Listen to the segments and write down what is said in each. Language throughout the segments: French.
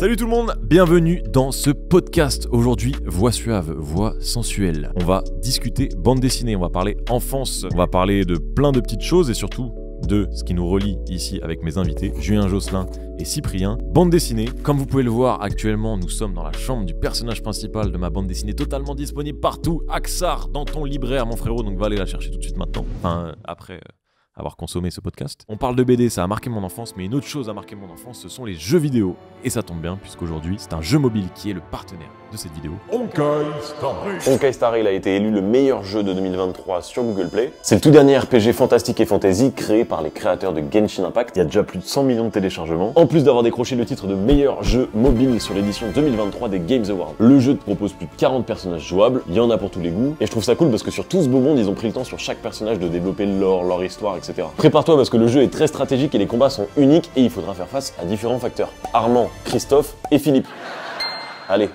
Salut tout le monde, bienvenue dans ce podcast. Aujourd'hui, voix suave, voix sensuelle. On va discuter bande dessinée, on va parler enfance, on va parler de plein de petites choses et surtout de ce qui nous relie ici avec mes invités, Julien Josselin et Cyprien. Bande dessinée, comme vous pouvez le voir actuellement, nous sommes dans la chambre du personnage principal de ma bande dessinée, totalement disponible partout, Axar, dans ton libraire mon frérot, donc va aller la chercher tout de suite maintenant, enfin après avoir consommé ce podcast. On parle de BD, ça a marqué mon enfance, mais une autre chose a marqué mon enfance, ce sont les jeux vidéo. Et ça tombe bien, puisqu'aujourd'hui, c'est un jeu mobile qui est le partenaire de cette vidéo. Honkai Star Rail a été élu le meilleur jeu de 2023 sur Google Play. C'est le tout dernier RPG fantastique et fantasy créé par les créateurs de Genshin Impact. Il y a déjà plus de 100 millions de téléchargements. En plus d'avoir décroché le titre de meilleur jeu mobile sur l'édition 2023 des Games Awards. Le jeu te propose plus de 40 personnages jouables, il y en a pour tous les goûts. Et je trouve ça cool parce que sur tout ce beau monde, ils ont pris le temps sur chaque personnage de développer le lore, leur histoire, etc. Prépare-toi parce que le jeu est très stratégique et les combats sont uniques et il faudra faire face à différents facteurs. Armand, Christophe et Philippe. Allez.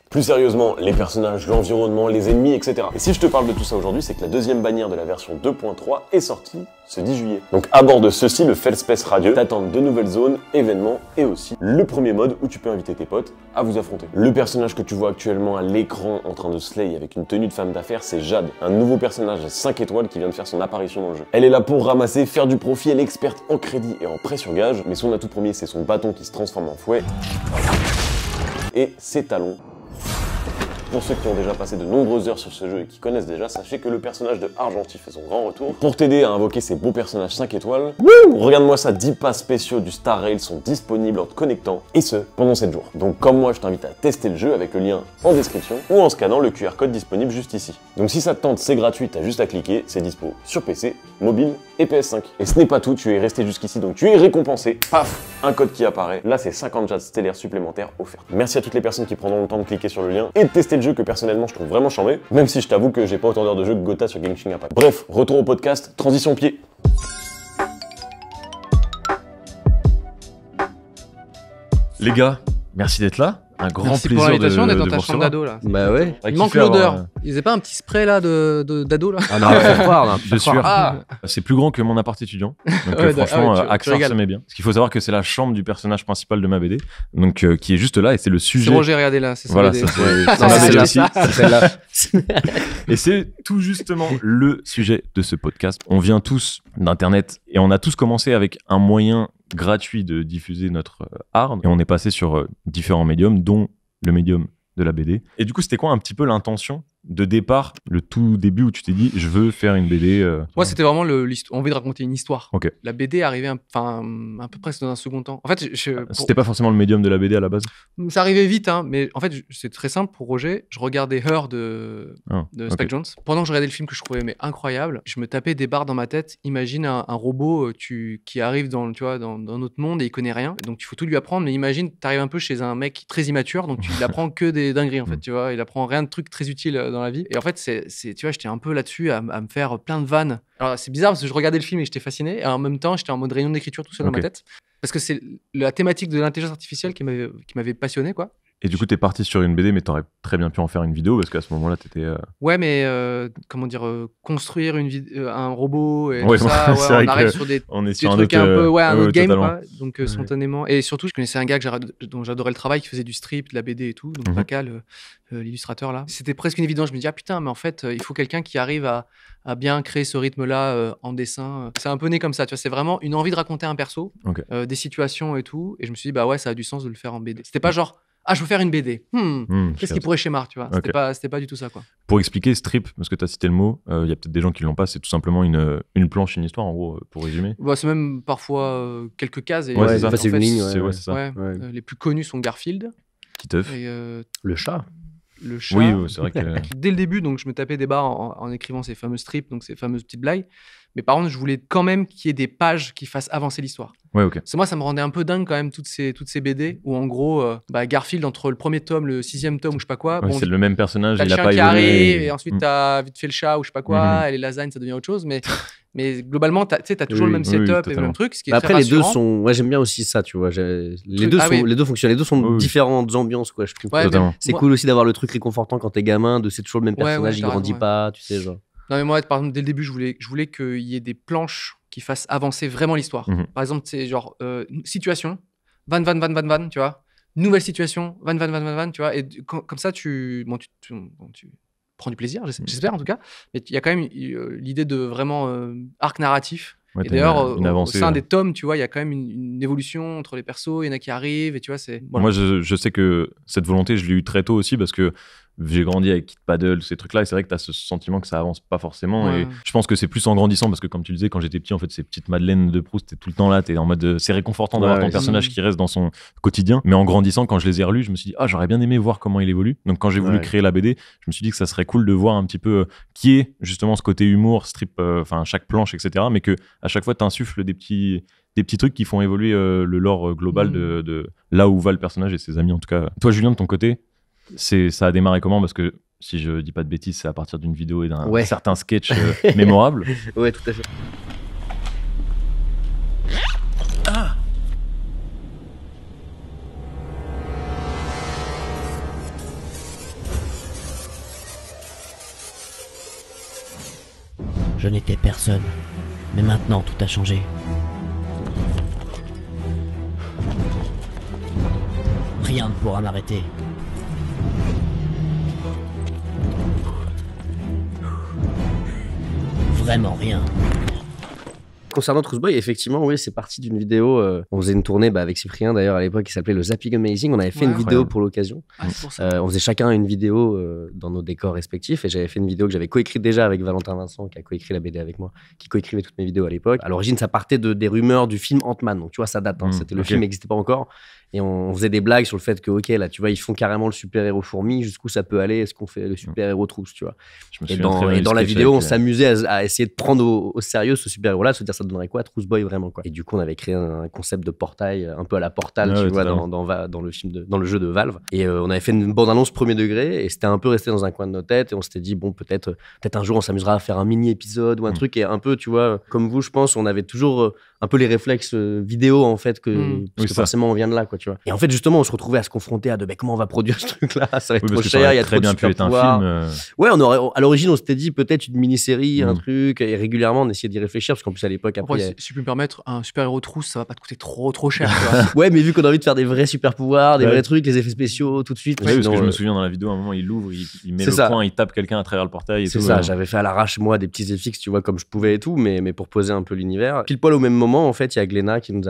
Plus sérieusement, les personnages, l'environnement, les ennemis, etc. Et si je te parle de tout ça aujourd'hui, c'est que la deuxième bannière de la version 2.3 est sortie ce 10 juillet. Donc à bord de ceci, le Fellspace Radieux t'attendent de nouvelles zones, événements et aussi le premier mode où tu peux inviter tes potes à vous affronter. Le personnage que tu vois actuellement à l'écran en train de slay avec une tenue de femme d'affaires, c'est Jade, un nouveau personnage à 5 étoiles qui vient de faire son apparition dans le jeu. Elle est là pour ramasser, faire du profit, elle est experte en crédit et en prêt sur gage, mais son atout premier c'est son bâton qui se transforme en fouet et ses talons. Pour ceux qui ont déjà passé de nombreuses heures sur ce jeu et qui connaissent déjà, sachez que le personnage de Argentif fait son grand retour. Pour t'aider à invoquer ces beaux personnages 5 étoiles, regarde-moi ça, 10 passes spéciaux du Star Rail sont disponibles en te connectant, et ce, pendant 7 jours. Donc comme moi, je t'invite à tester le jeu avec le lien en description ou en scannant le QR code disponible juste ici. Donc si ça te tente, c'est gratuit, t'as juste à cliquer, c'est dispo sur PC, mobile et PS5. Et ce n'est pas tout, tu es resté jusqu'ici, donc tu es récompensé. Paf, un code qui apparaît. Là, c'est 50 jades stellaires supplémentaires offerts. Merci à toutes les personnes qui prendront le temps de cliquer sur le lien et de tester le jeu que personnellement je trouve vraiment charmé, même si je t'avoue que j'ai pas autant d'heures de jeu que Gotha sur Genshin Impact. Bref, retour au podcast, transition pied. Les gars, merci d'être là. Un grand Merci plaisir pour l'invitation d'être dans de ta vous chambre recevoir. d'ado là. Bah ouais. Il manque l'odeur. Ils faisaient pas un petit spray là d'ado là. Ah non, faut croire, là. Je suis sûr. Ah. C'est plus grand que mon appart étudiant. Donc Ouais, franchement, ah ouais, tu Axar régales. se met bien. Parce qu'il faut savoir que c'est la chambre du personnage principal de ma BD, donc qui est juste là et c'est le sujet. C'est Roger, regardez là. C'est Voilà, ça. ça, BD. c'est ma c'est BD là. aussi. C'est celle-là. Et c'est tout justement le sujet de ce podcast. On vient tous d'internet et on a tous commencé avec un moyen gratuit de diffuser notre art et on est passé sur différents médiums, dont le médium de la BD. Et du coup, c'était quoi un petit peu l'intention de départ, le tout début où tu t'es dit je veux faire une BD Moi, c'était vraiment envie de raconter une histoire. Ok. La BD arrivait un peu presque dans un second temps. En fait, C'était pas forcément le médium de la BD à la base. ça arrivait vite, hein, mais en fait, c'est très simple pour Roger. Je regardais Her de Spike ok. Jonze. Pendant que je regardais le film que je trouvais incroyable, je me tapais des barres dans ma tête. Imagine un robot qui arrive dans notre monde et il connaît rien. Donc, il faut tout lui apprendre. Mais imagine, t'arrives un peu chez un mec très immature, donc il apprend que des dingueries, en fait, tu vois. Il apprend rien de trucs très utiles dans la vie. Et en fait, tu vois, j'étais un peu là-dessus à me faire plein de vannes. Alors, c'est bizarre parce que je regardais le film et j'étais fasciné. Et en même temps, j'étais en mode réunion d'écriture tout seul dans ma tête. Parce que c'est la thématique de l'intelligence artificielle qui m'avait passionné, quoi. Et du coup, t'es parti sur une BD, mais t'aurais très bien pu en faire une vidéo parce qu'à ce moment-là, t'étais. Ouais, mais comment dire, construire un robot et Ouais, tout ça, c'est ouais, vrai on arrive que sur des on est sur trucs un un peu, un autre game, totalement. quoi. Donc spontanément. Et surtout, je connaissais un gars dont j'adorais le travail, qui faisait du strip, de la BD et tout. Donc Pacal, l'illustrateur là. C'était presque une évidence. Je me dis, ah putain, mais en fait, il faut quelqu'un qui arrive à bien créer ce rythme-là en dessin. C'est un peu né comme ça, tu vois. C'est vraiment une envie de raconter un perso, des situations et tout. Et je me suis dit, bah ouais, ça a du sens de le faire en BD. C'était pas genre, ah, je veux faire une BD. Qu'est-ce qui pourrait schémar, tu vois. C'était pas du tout ça, quoi. Pour expliquer strip, parce que tu as cité le mot, il y a peut-être des gens qui l'ont pas, c'est tout simplement une planche, une histoire, en gros, pour résumer. Bah, c'est même parfois quelques cases. Et Ouais, c'est ça. C'est une ligne, C'est ça. Les plus connus sont Garfield. Qui teuf. Et, Le chat. le chat. Oui, c'est vrai que. Dès le début, donc, je me tapais des barres en écrivant ces fameux strips, donc ces fameuses petites blagues. Mais par contre, je voulais quand même qu'il y ait des pages qui fassent avancer l'histoire. Ouais, ok. C'est moi, ça me rendait un peu dingue quand même, toutes ces BD, où en gros, Garfield, entre le premier tome, le 6e tome, ou je sais pas quoi, Ouais, bon, c'est le même personnage, t'as il le a chien pas qui évolué. arrive, et ensuite t'as vite fait le chat, ou je sais pas quoi, et les lasagnes, ça devient autre chose. Mais globalement, t'as toujours le même setup et le totalement. même truc, ce qui est Après, très les deux rassurant. sont. Ouais, j'aime bien aussi ça, tu vois. Les oui. deux fonctionnent. Les deux sont Oui. différentes ambiances, quoi, je trouve. Ouais, Totalement. C'est moi- cool aussi d'avoir le truc réconfortant quand t'es gamin, de c'est toujours le même Ouais, personnage, ouais, il t'as grandit raison, pas, tu sais, genre. Non, mais moi, par exemple, dès le début, je voulais qu'il y ait des planches qui fassent avancer vraiment l'histoire. Mhm. Par exemple, c'est genre situation, van, tu vois. nouvelle situation, van, tu vois. Et comme ça, tu prends du plaisir, j'espère en tout cas. Mais il y a quand même l'idée de vraiment arc narratif. Ouais, Et d'ailleurs, une au avancée, sein des tomes, tu vois, il y a quand même une évolution entre les persos. Il y en a qui arrivent, et tu vois, c'est. Voilà. Moi, je sais que cette volonté, je l'ai eue très tôt aussi parce que j'ai grandi avec Kid Paddle, ces trucs-là, et c'est vrai que tu as ce sentiment que ça avance pas forcément. Ouais. Et je pense que c'est plus en grandissant parce que, comme tu le disais, quand j'étais petit, en fait, ces petites Madeleines de Proust, t'es tout le temps là, t'es en mode. C'est réconfortant d'avoir ton personnage qui reste dans son quotidien. Mais en grandissant, quand je les ai relus, je me suis dit, j'aurais bien aimé voir comment il évolue. Donc, quand j'ai voulu créer la BD, je me suis dit que ça serait cool de voir un petit peu qui est justement ce côté humour, strip, chaque planche, etc. Mais que à chaque fois, t'insuffles des petits trucs qui font évoluer le lore global de là où va le personnage et ses amis, en tout cas. Toi, Julien, de ton côté, ça a démarré comment? Parce que si je dis pas de bêtises, c'est à partir d'une vidéo et d'un certain sketch mémorable. Ouais, tout à fait. Je n'étais personne, mais maintenant tout a changé. Rien ne pourra m'arrêter. Vraiment rien. Concernant Truth Boy, effectivement, oui, c'est parti d'une vidéo. On faisait une tournée avec Cyprien d'ailleurs à l'époque qui s'appelait le Zapping Amazing. On avait fait une vidéo pour l'occasion. C'est pour ça. On faisait chacun une vidéo dans nos décors respectifs et j'avais fait une vidéo que j'avais coécrite déjà avec Valentin Vincent qui a coécrit la BD avec moi, qui coécrivait toutes mes vidéos à l'époque. À l'origine, ça partait des rumeurs du film Ant-Man. Donc tu vois, ça date. C'était le film n'existait pas encore. Et on faisait des blagues sur le fait que, ok, là, tu vois, ils font carrément le super-héros fourmi, jusqu'où ça peut aller, est-ce qu'on fait le super-héros trousse, tu vois. Et dans la vidéo, on s'amusait à essayer de prendre au sérieux ce super-héros-là, de se dire ça donnerait quoi, Truth Boy vraiment, quoi. Et du coup, on avait créé un concept de portail, un peu à la Portal, tu vois, dans le jeu de Valve. Et on avait fait une bande-annonce premier degré, et c'était un peu resté dans un coin de nos têtes, et on s'était dit, bon, peut-être un jour, on s'amusera à faire un mini-épisode ou un truc, et un peu, tu vois, comme vous, je pense, on avait toujours un peu les réflexes vidéo, en fait, parce que forcément, on vient de là, quoi, tu vois. Et en fait, justement, on se retrouvait à se confronter à comment on va produire ce truc-là, ça va être trop cher, il y a trop de super pouvoirs. Ouais, à l'origine, on s'était dit peut-être une mini-série, un truc, et régulièrement, on essayait d'y réfléchir, parce qu'en plus, à l'époque, après. Si je peux me permettre, un super-héros trousse, ça va pas te coûter trop cher, tu vois. Ouais, mais vu qu'on a envie de faire des vrais super pouvoirs, des vrais trucs, les effets spéciaux, tout de suite. Ouais, parce que je me souviens dans la vidéo, à un moment, il l'ouvre, il met le poing, il tape quelqu'un à travers le portail. C'est ça, j'avais fait à l'arrache, moi, des petits FX, tu vois, comme je pouvais et tout, mais pour poser un peu l'univers. Pile poil au même moment, en fait, il y a Glénat qui nous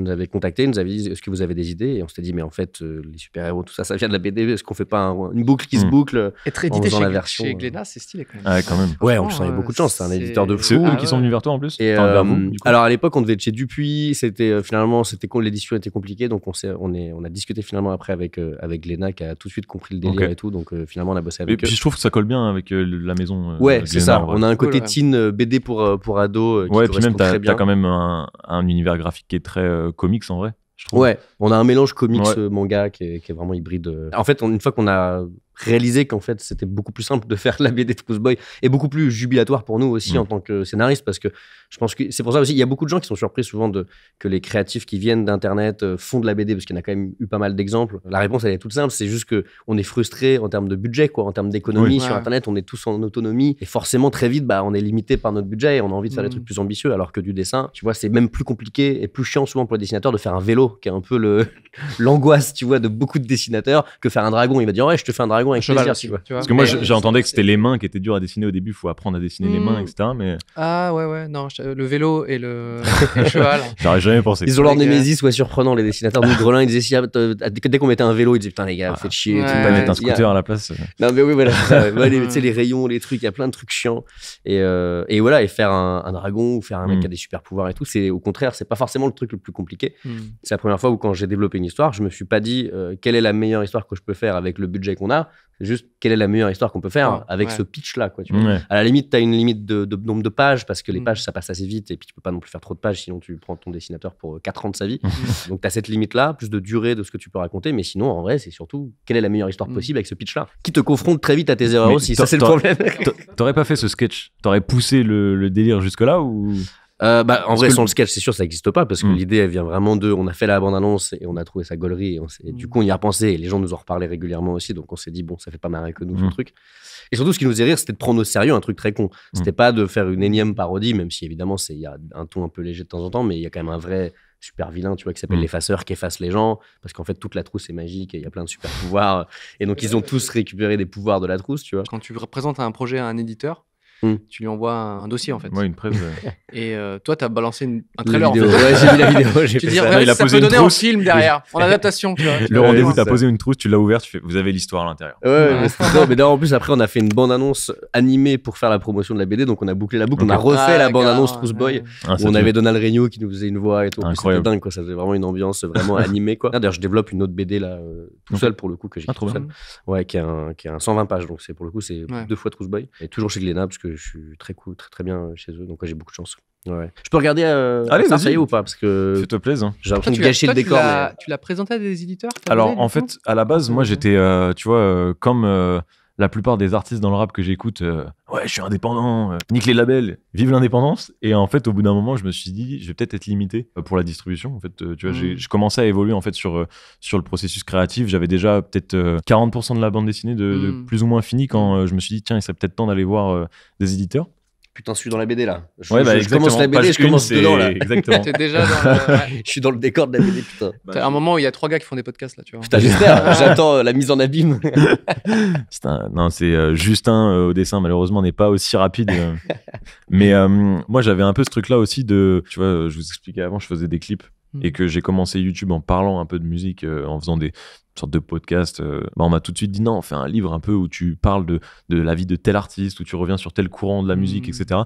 avait contacté, nous avait dit est-ce que vous avez des idées? Et on s'était dit mais en fait les super-héros tout ça vient de la BD, est-ce qu'on fait pas une boucle qui se boucle? Être édité chez Glénat, c'est stylé quand même. Ah, quand même. Ouais, on s'en avait beaucoup de chance, c'est un éditeur de fou. C'est eux qui sont venus vers toi en plus. Et vers vous, du coup. alors à l'époque on devait être chez Dupuis, finalement l'édition était compliquée, donc on a discuté finalement après avec Glénat qui a tout de suite compris le délire et tout, donc finalement on a bossé avec eux. Et puis je trouve que ça colle bien avec la maison. Ouais, c'est ça, on a un côté teen BD pour ados qui correspond très bien. T'as quand même un univers graphique qui est très comics en vrai. Ouais, on a un mélange comics manga qui est vraiment hybride. En fait, une fois qu'on a réalisé qu'en fait c'était beaucoup plus simple de faire la BD de Truth Boy et beaucoup plus jubilatoire pour nous aussi en tant que scénariste, parce que je pense que c'est pour ça aussi il y a beaucoup de gens qui sont surpris souvent que les créatifs qui viennent d'internet font de la BD, parce qu'il y en a quand même eu pas mal d'exemples. La réponse elle est toute simple, c'est juste que on est frustré en termes de budget, quoi, en termes d'économie. Sur internet on est tous en autonomie et forcément très vite on est limité par notre budget et on a envie de faire des trucs plus ambitieux, alors que du dessin, tu vois, c'est même plus compliqué et plus chiant souvent pour le dessinateur de faire un vélo, qui est un peu l'angoisse, tu vois, de beaucoup de dessinateurs, que faire un dragon. Il va dire ouais, je te fais un dragon avec plaisir, tu vois. Parce que moi j'entendais que c'était les mains qui étaient dures à dessiner au début, il faut apprendre à dessiner les mains, etc. Mais ah ouais, non, le vélo et le cheval. J'aurais jamais pensé. Ils ont leur némésis surprenant, les dessinateurs. Nous, Grelin, ils disaient dès qu'on mettait un vélo, ils disaient putain les gars, faites chier. Tu peux pas mettre un scooter à la place. Non mais oui, voilà. Tu sais, les rayons, les trucs, il y a plein de trucs chiants. Et voilà, et faire un dragon ou faire un mec qui a des super pouvoirs et tout, c'est au contraire, c'est pas forcément le truc le plus compliqué. C'est la première fois où quand j'ai développé une histoire, je me suis pas dit quelle est la meilleure histoire que je peux faire avec le budget qu'on a. C'est juste quelle est la meilleure histoire qu'on peut faire avec ce pitch-là, quoi. Tu vois. À la limite, tu as une limite de nombre de pages, parce que les pages, ça passe assez vite, et puis tu peux pas non plus faire trop de pages, sinon tu prends ton dessinateur pour 4 ans de sa vie. Donc tu as cette limite-là, plus de durée de ce que tu peux raconter, mais sinon, en vrai, c'est surtout quelle est la meilleure histoire possible avec ce pitch-là, qui te confronte très vite à tes erreurs aussi. Ça, c'est le problème. T'aurais pas fait ce sketch? T'aurais poussé le délire jusque-là ou... en vrai, sans le sketch, c'est sûr, ça n'existe pas, parce que l'idée, elle vient vraiment on a fait la bande-annonce et on a trouvé sa gaulerie. Et du coup, on y a pensé, et les gens nous en reparlaient régulièrement aussi. Donc, on s'est dit, bon, ça fait pas marrer que nous, ce truc. Et surtout, ce qui nous faisait rire, c'était de prendre au sérieux un truc très con. C'était pas de faire une énième parodie, même si évidemment, il y a un ton un peu léger de temps en temps, mais il y a quand même un vrai super vilain, tu vois, qui s'appelle l'effaceur, qui efface les gens, parce qu'en fait, toute la trousse est magique et il y a plein de super pouvoirs. Et donc, ils ont tous récupéré des pouvoirs de la trousse, tu vois. Quand tu présentes un projet à un éditeur, tu lui envoies un dossier en fait. Ouais, une presse. Et toi, tu as balancé un trailer. Vidéo. En fait. Ouais, j'ai vu la vidéo. J'ai Tu fait dis, ça. il a ça posé peut une donner en trousse. film derrière, en adaptation. Tu vois. Le rendez-vous, c'est t'as ça. posé une trousse, tu l'as ouvert, tu fais vous avez l'histoire à l'intérieur. Ouais, mais non, en plus, après, on a fait une bande-annonce animée pour faire la promotion de la BD. Donc, on a bouclé la boucle. Ok. On a refait la bande-annonce carrément, Trousse Boy. Ah, Où on avait Donald Regnault qui nous faisait une voix et tout. Incroyable. C'était dingue, quoi. Ça faisait vraiment une ambiance vraiment animée, quoi. D'ailleurs, je développe une autre BD là, tout seul pour le coup, que j'ai trop tout seul. bien. Ouais, qui est un 120 pages. Donc, c'est pour le coup, c'est Ouais. 2 fois Trousse Boy. Et toujours chez Glénat, parce que je suis très cool, très bien chez eux. Donc, ouais, j'ai beaucoup de chance. Ouais. Je peux regarder Allez, ça vas-y. y est ou pas? Parce que Fais-toi plaisir. j'ai l'impression de gâcher le décor. Mais... Tu l'as présenté à des éditeurs ta Alors, BD, en du coup fait, à la base, moi, j'étais, tu vois, comme la plupart des artistes dans le rap que j'écoute, ouais, je suis indépendant, nique les labels, vive l'indépendance. Et en fait, au bout d'un moment, je me suis dit, je vais peut-être être limité pour la distribution. En fait, tu vois, je commençais à évoluer en fait sur le processus créatif. J'avais déjà peut-être 40% de la bande dessinée de plus ou moins finie quand je me suis dit, tiens, il serait peut-être temps d'aller voir des éditeurs. Putain, je suis dans la BD là. Je exactement. commence la BD, Page je commence 1, dedans là. Exactement. T'es déjà dans le... Je suis dans le décor de la BD, putain. T'as un moment où il y a 3 gars qui font des podcasts là, tu vois. Putain, j'espère. J'attends la mise en abîme. Non, c'est Justin au dessin, malheureusement, n'est pas aussi rapide. Mais moi, j'avais un peu ce truc-là aussi de. Tu vois, je vous expliquais avant, je faisais des clips et que j'ai commencé YouTube en parlant un peu de musique, en faisant des sortes de podcasts. On m'a tout de suite dit non, fais un livre un peu où tu parles de la vie de tel artiste, où tu reviens sur tel courant de la musique, etc.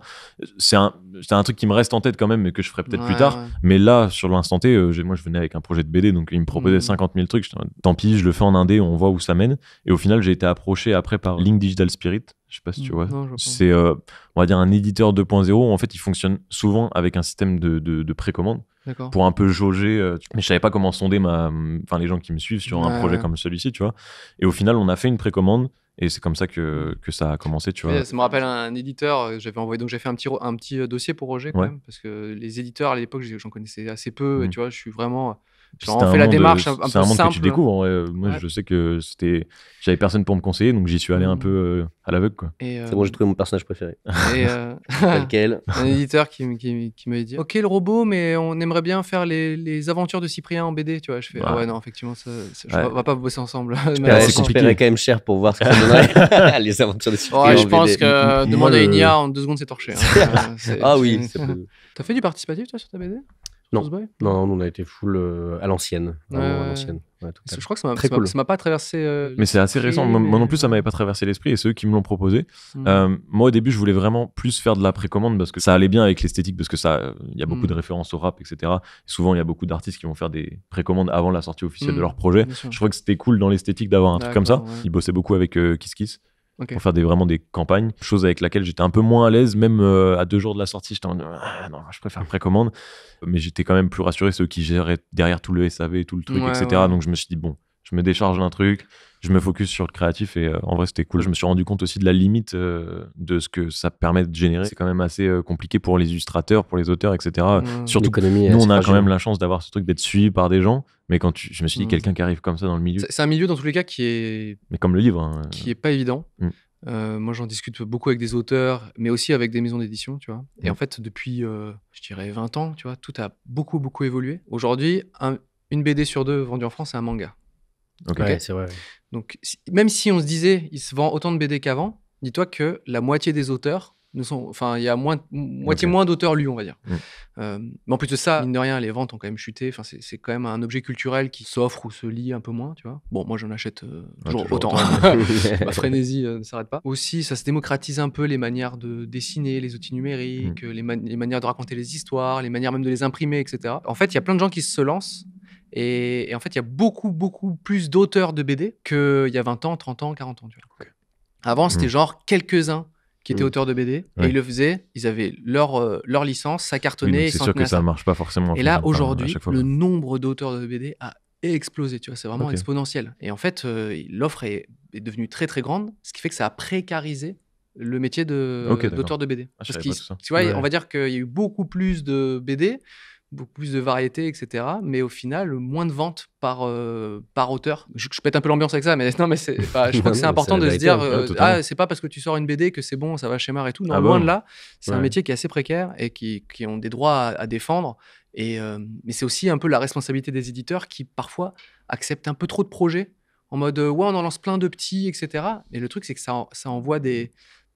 C'est un truc qui me reste en tête quand même, mais que je ferai peut-être plus tard. Ouais. Mais là, sur l'instant T, moi, je venais avec un projet de BD, donc il me proposait 50 000 trucs. Tant pis, je le fais en indé, on voit où ça mène. Et au final, j'ai été approché après par Link Digital Spirit. Je sais pas si tu vois. Non, je vois pas. C'est, on va dire, un éditeur 2.0. En fait, il fonctionne souvent avec un système de précommande D'accord. pour un peu jauger. Mais je savais pas comment sonder les gens qui me suivent sur un projet comme celui-ci, tu vois. Et au final, on a fait une précommande. Et c'est comme ça que ça a commencé, tu vois. Ça me rappelle un éditeur, j'avais envoyé, donc j'ai fait un petit dossier pour Roger quand même, parce que les éditeurs à l'époque, j'en connaissais assez peu, et tu vois, je suis vraiment... J'ai vraiment fait la démarche un peu simple. C'est un monde que tu découvres. En vrai. Moi, je sais que j'avais personne pour me conseiller, donc j'y suis allé un peu à l'aveugle, quoi. C'est bon, j'ai trouvé mon personnage préféré. Et Lequel un éditeur qui m'avait dit ok le robot, mais on aimerait bien faire les aventures de Cyprien en BD, tu vois. Je fais ah ouais non, effectivement on va pas bosser ensemble. c'est compliqué. Je paierais quand même cher pour voir ce que ça donnerait. Les aventures de Cyprien. Ouais, je pense que demander à une IA en 2 secondes c'est torché. Ah oui, ça peut... T'as fait du participatif toi sur ta BD? Non, nous on a été full à l'ancienne. À l'ancienne. Ouais, je crois que ça m'a pas traversé. Mais c'est assez récent. Moi non plus, ça m'avait pas traversé l'esprit, et c'est eux qui me l'ont proposé. Moi au début, je voulais vraiment plus faire de la précommande parce que ça allait bien avec l'esthétique, parce que il y a beaucoup de références au rap, etc. Et souvent, il y a beaucoup d'artistes qui vont faire des précommandes avant la sortie officielle de leur projet. Je trouvais que c'était cool dans l'esthétique d'avoir un truc comme ça. Ils bossaient beaucoup avec Kiss Kiss. Pour faire vraiment des campagnes, chose avec laquelle j'étais un peu moins à l'aise, même à 2 jours de la sortie, j'étais en non, je préfère précommande, mais j'étais quand même plus rassuré, ceux qui géraient derrière tout le SAV, tout le truc, etc. Donc je me suis dit bon, je me décharge d'un truc, je me focus sur le créatif, et en vrai c'était cool. Je me suis rendu compte aussi de la limite de ce que ça permet de générer. C'est quand même assez compliqué pour les illustrateurs, pour les auteurs, etc. Surtout que nous on a quand même la chance d'avoir ce truc d'être suivi par des gens, mais quand je me suis dit quelqu'un qui arrive comme ça dans le milieu, c'est un milieu dans tous les cas qui est, mais comme le livre, qui est pas évident. Moi j'en discute beaucoup avec des auteurs, mais aussi avec des maisons d'édition, tu vois. Et en fait depuis je dirais 20 ans, tu vois, tout a beaucoup évolué. Aujourd'hui une BD sur 2 vendue en France, c'est un manga. Ouais, c'est vrai. Donc même si on se disait il se vend autant de BD qu'avant, dis-toi que la moitié des auteurs il y a moitié moins d'auteurs lus, on va dire. Mais en plus de ça, mine de rien, les ventes ont quand même chuté. Enfin, c'est quand même un objet culturel qui s'offre ou se lit un peu moins, tu vois. Bon, moi j'en achète toujours autant. Ma frénésie ne s'arrête pas. Aussi, ça se démocratise un peu les manières de dessiner, les outils numériques, les manières de raconter les histoires, les manières même de les imprimer, etc. En fait, il y a plein de gens qui se lancent. Et en fait, il y a beaucoup plus d'auteurs de BD qu'il y a 20 ans, 30 ans, 40 ans. Tu vois. Avant, c'était genre quelques-uns qui étaient auteurs de BD, et ils le faisaient, ils avaient leur licence, ça cartonnait. Oui, c'est sûr que ça ne marche pas forcément. Et là, aujourd'hui, le nombre d'auteurs de BD a explosé, tu vois, c'est vraiment exponentiel. Et en fait, l'offre est devenue très grande, ce qui fait que ça a précarisé le métier d'auteur de BD. Parce que, tu vois, on va dire qu'il y a eu beaucoup plus de BD, beaucoup plus de variétés, etc. Mais au final, moins de ventes par auteur. Je pète un peu l'ambiance avec ça, mais non, mais je crois que c'est important de se dire c'est pas parce que tu sors une BD que c'est bon, ça va schémar et tout. Non, loin de là. C'est un métier qui est assez précaire et qui ont des droits à défendre. Mais c'est aussi un peu la responsabilité des éditeurs qui, parfois, acceptent un peu trop de projets en mode ouais, on en lance plein de petits, etc. Mais le truc, c'est que ça envoie des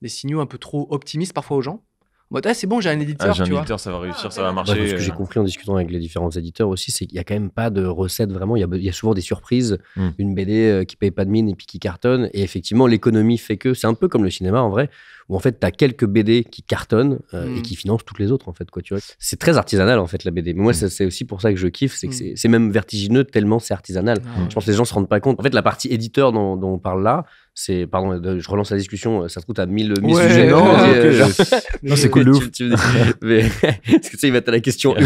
signaux un peu trop optimistes parfois aux gens. En mode, c'est bon, j'ai un éditeur, j'ai un tu vois. éditeur, ça va réussir, ça va marcher. Ce que j'ai compris en discutant avec les différents éditeurs aussi, c'est qu'il n'y a quand même pas de recette vraiment. Il y a souvent des surprises. Une BD qui paye pas de mine et puis qui cartonne. Et effectivement, l'économie fait que c'est un peu comme le cinéma en vrai, où en fait, tu as quelques BD qui cartonnent et qui financent toutes les autres, en fait. Quoi, tu vois. C'est très artisanal, en fait, la BD. Mais moi, c'est aussi pour ça que je kiffe. C'est que c'est même vertigineux tellement c'est artisanal. Je pense que les gens se rendent pas compte. En fait, la partie éditeur dont on parle là, pardon, je relance la discussion, ça se trouve, t'as 1000 sujets. Non, non, c'est cool de ouf. Mais parce que tu sais, il va être à la question 1.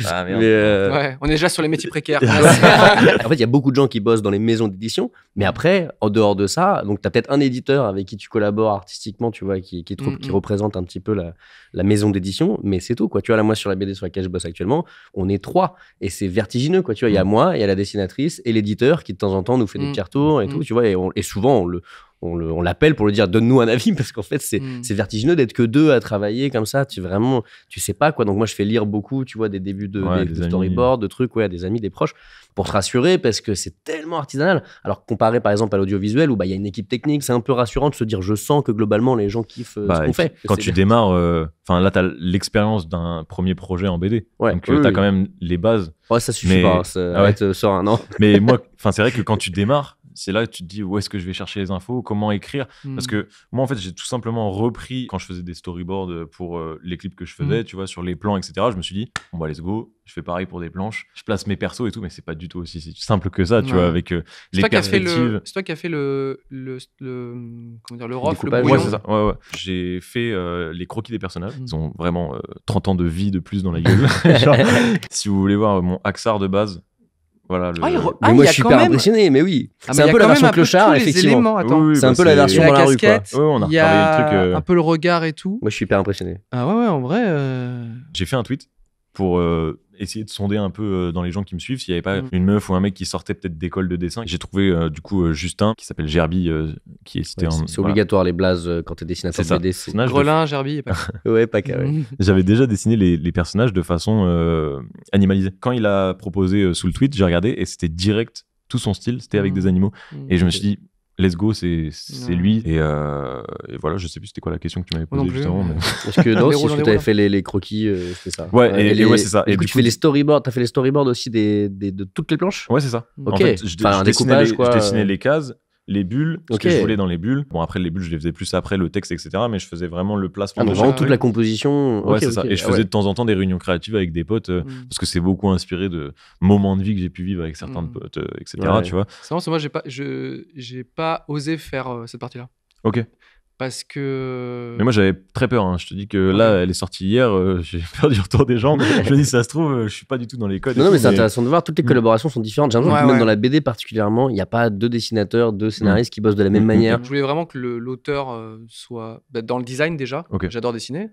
Ah merde. Ouais, on est déjà sur les métiers précaires. En fait, il y a beaucoup de gens qui bossent dans les maisons d'édition, mais après, en dehors de ça, donc tu as peut-être un éditeur avec qui tu collabores artistiquement, tu vois, qui représente un petit peu la maison d'édition, mais c'est tout, quoi. Tu vois, là, moi, sur la BD sur laquelle je bosse actuellement, on est 3, et c'est vertigineux, quoi. Tu vois, il y a moi, il y a la dessinatrice et l'éditeur qui, de temps en temps, nous fait des petits retours et tout, tu vois, et souvent, on l'appelle pour lui dire donne-nous un avis parce qu'en fait c'est vertigineux d'être que 2 à travailler comme ça, tu sais pas quoi. Donc moi je fais lire beaucoup, tu vois, des débuts de storyboard, de trucs, à des amis, des proches, pour te rassurer parce que c'est tellement artisanal. Alors comparé par exemple à l'audiovisuel où il y a une équipe technique, c'est un peu rassurant de se dire je sens que globalement les gens kiffent ce qu'on fait. Quand tu démarres, là t'as l'expérience d'un premier projet en BD, donc t'as quand même les bases. Ouais, ça suffit pas, arrête, sors un an. Mais moi, c'est vrai que quand tu démarres, c'est là que tu te dis où est-ce que je vais chercher les infos, comment écrire. Parce que moi, en fait, j'ai tout simplement repris, quand je faisais des storyboards pour les clips que je faisais, tu vois, sur les plans, etc. Je me suis dit, bon, bah, let's go, je fais pareil pour des planches. Je place mes persos et tout, mais c'est pas du tout aussi simple que ça, tu vois, avec les perspectives. C'est toi qui as fait le rough, le ouais, c'est ça. Ouais. J'ai fait les croquis des personnages. Ils ont vraiment 30 ans de vie de plus dans la gueule. Genre, si vous voulez voir mon Axar de base, voilà, mais moi je suis super impressionné, mais oui. C'est un peu la version clochard, effectivement. C'est un peu la version dans la rue, quoi. On a il y a un peu le regard et tout. Moi je suis hyper impressionné. Ah ouais, en vrai. J'ai fait un tweet pour essayer de sonder un peu dans les gens qui me suivent s'il n'y avait pas une meuf ou un mec qui sortait peut-être d'école de dessin. J'ai trouvé du coup Justin qui s'appelle Gerby qui est cité c'est obligatoire les blazes quand t'es dessinateur de BD. Grelin, Gerby et Paca. Ouais, Paca, ouais. J'avais déjà dessiné les personnages de façon animalisée. Quand il a proposé sous le tweet, j'ai regardé et c'était direct, tout son style, c'était avec des animaux. Et je me suis dit, let's go, c'est lui. Et voilà, je sais plus c'était quoi la question que tu m'avais posée justement. Mais... Parce que si tu avais fait les croquis, c'était ça. Ouais, et ouais, c'est ça. Et du coup, tu fais les storyboards. T'as fait les storyboards aussi de toutes les planches. Ouais, c'est ça. Ok. En fait, je dessinais les cases, les bulles, ce que je voulais dans les bulles. Bon, après, les bulles, je les faisais plus après, le texte, etc. Mais je faisais vraiment le placement. Donc vraiment toute la composition. Ouais, c'est ça. Et je faisais de temps en temps des réunions créatives avec des potes parce que c'est beaucoup inspiré de moments de vie que j'ai pu vivre avec certains potes, etc. Tu vois. C'est vrai, moi, j'ai pas osé faire cette partie-là. Ok. Parce que... Mais moi j'avais très peur, hein. Je te dis que là elle est sortie hier, j'ai peur du retour des gens. Je me dis ça se trouve je suis pas du tout dans les codes. Non mais c'est intéressant de voir, toutes les collaborations sont différentes. J'ai l'impression que même dans la BD particulièrement, il n'y a pas 2 dessinateurs, 2 scénaristes qui bossent de la même manière. Je voulais vraiment que l'auteur soit dans le design déjà. J'adore dessiner.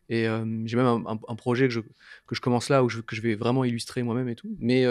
Et j'ai même un projet que je commence là, que je vais vraiment illustrer moi-même et tout. Mais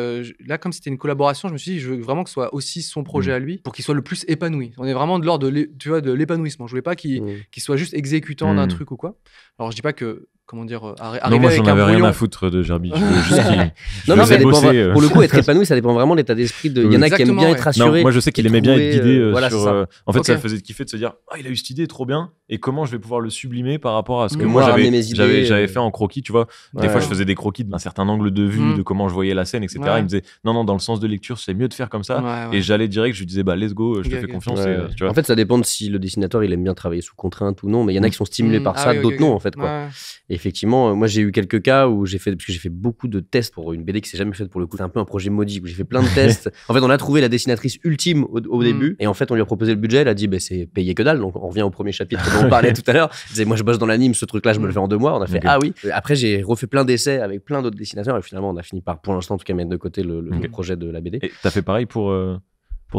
là, comme c'était une collaboration, je me suis dit, je veux vraiment que ce soit aussi son projet à lui, pour qu'il soit le plus épanoui. On est vraiment de l'ordre de l'épanouissement. Je voulais pas qu'il soit juste exécutant d'un truc ou quoi. Alors, je dis pas que, comment dire, arriver non, moi, avec j'en avais rien à foutre de Gerby. Je veux juste qu'il mais bosser. Pour le coup, être épanoui, ça dépend vraiment de l'état d'esprit. Il y en a qui aiment bien être rassurés. Moi, je sais qu'il aimait bien être guidé sur... En fait, ça faisait kiffer de se dire, il a eu cette idée, trop bien. Et comment je vais pouvoir le sublimer par rapport à ce que moi, j'avais fait en croquis, tu vois. Des fois, je faisais des croquis d'un certain angle de vue, de comment je voyais la scène, etc. Il me disait, non, dans le sens de lecture, c'est mieux de faire comme ça. Et j'allais direct, je lui disais, let's go, je te fais confiance. En fait, ça dépend de si le dessinateur, il aime bien travailler sous contrainte ou non. Mais il y en a qui sont stimulés par ça, d'autres non, en fait. Et effectivement, moi, j'ai eu quelques cas où parce que j'ai fait beaucoup de tests pour une BD qui s'est jamais faite pour le coup. C'est un peu un projet maudit où j'ai fait plein de tests. En fait, on a trouvé la dessinatrice ultime au début. Et en fait, on lui a proposé le budget. Elle a dit, c'est payé que dalle. Donc, on revient au premier chapitre dont on parlait tout à l'heure. Je disais, moi, je bosse dans l'anime, ce truc-là, je me le fais en 2 mois. On a fait, ah oui. Après, j'ai refait plein d'essais avec plein d'autres dessinateurs. Et finalement, on a fini par, pour l'instant, en tout cas, mettre de côté le projet de la BD. Et t'as fait pareil pour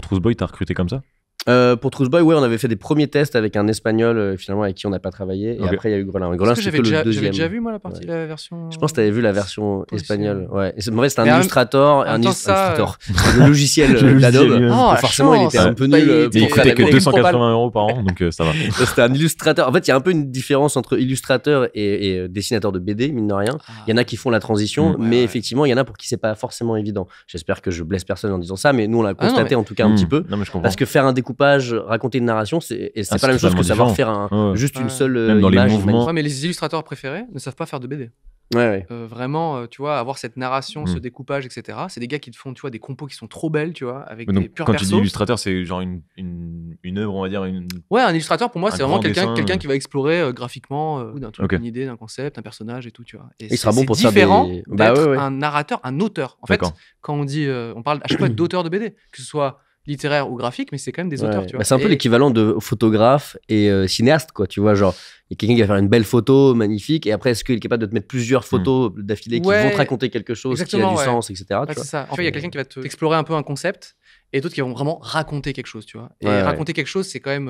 Trousse Boy, t'as recruté comme ça? Pour Truth Boy, ouais, on avait fait des premiers tests avec un espagnol finalement avec qui on n'a pas travaillé. Et après, il y a eu Grelin. Grelin, c'était le deuxième. J'avais déjà vu, moi, la version. Je pense que tu avais vu la version espagnole. Ouais. En vrai, c'était un Illustrator. Le logiciel d'Adobe. Forcément, il était un peu nul. Il coûtait que 280 € par an, donc ça va. C'était un illustrateur. En fait, il y a un peu une différence entre illustrateur et dessinateur de BD, mine de rien. Il y en a qui font la transition, mais effectivement, il y en a pour qui c'est pas forcément évident. J'espère que je blesse personne en disant ça, mais nous, on l'a constaté en tout cas un petit peu. Parce que faire un découpage, raconter une narration, c'est pas la même chose que savoir faire juste une seule même dans image. Les mouvements. Ouais, mais les illustrateurs préférés ne savent pas faire de BD. Ouais. Vraiment, tu vois, avoir cette narration, ce découpage, etc. C'est des gars qui te font, tu vois, des compos qui sont trop belles, tu vois, avec des purs persos. Quand tu dis illustrateur, c'est genre une œuvre, on va dire. Ouais, un illustrateur pour moi, c'est vraiment quelqu'un qui va explorer graphiquement d'un truc, une idée, d'un concept, un personnage et tout, tu vois. Et il sera bon pour différent d'être un narrateur, un auteur. En fait, quand on dit, on parle à chaque fois d'auteur de BD, que ce soit littéraire ou graphique, mais c'est quand même des auteurs, tu vois. C'est un peu l'équivalent de photographe et cinéaste, quoi, tu vois, genre il y a quelqu'un qui va faire une belle photo magnifique et après est-ce qu'il est capable de te mettre plusieurs photos d'affilée qui vont te raconter quelque chose qui a du sens, etc. C'est ça. En fait, il y a quelqu'un qui va te explorer un peu un concept et d'autres qui vont vraiment raconter quelque chose, tu vois. Et raconter quelque chose, c'est quand même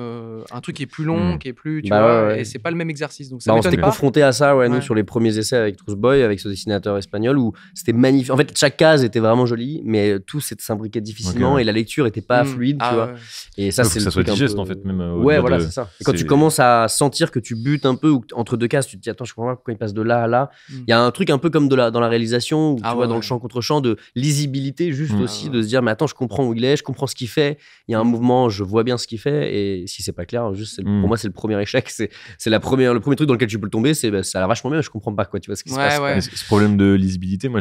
un truc qui est plus long, qui est plus, tu vois, et c'est pas le même exercice. Donc ça on s'était confronté à ça, nous, sur les premiers essais avec Truth Boy, avec ce dessinateur espagnol, où c'était magnifique. En fait, chaque case était vraiment jolie, mais tout s'imbriquait difficilement et la lecture était pas fluide, tu vois. Et ça, c'est que ça soit digeste, en fait, même. Ouais, voilà, c'est ça. Et quand tu commences à sentir que tu butes un peu, ou entre deux cases, tu te dis, attends, je comprends pas pourquoi il passe de là à là. Il y a un truc un peu comme dans la réalisation, tu vois, dans le champ contre champ, de lisibilité, juste aussi, de se dire, mais attends, je comprends où il est, je comprends ce qu'il fait. Il y a un mouvement, je vois bien ce qu'il fait, et si c'est pas clair, juste pour moi c'est le premier échec, c'est le premier truc dans lequel tu peux le tomber, c'est ça a l'air vachement bien, je comprends pas, quoi, tu vois ce qui se passe. Mais ce problème de lisibilité, moi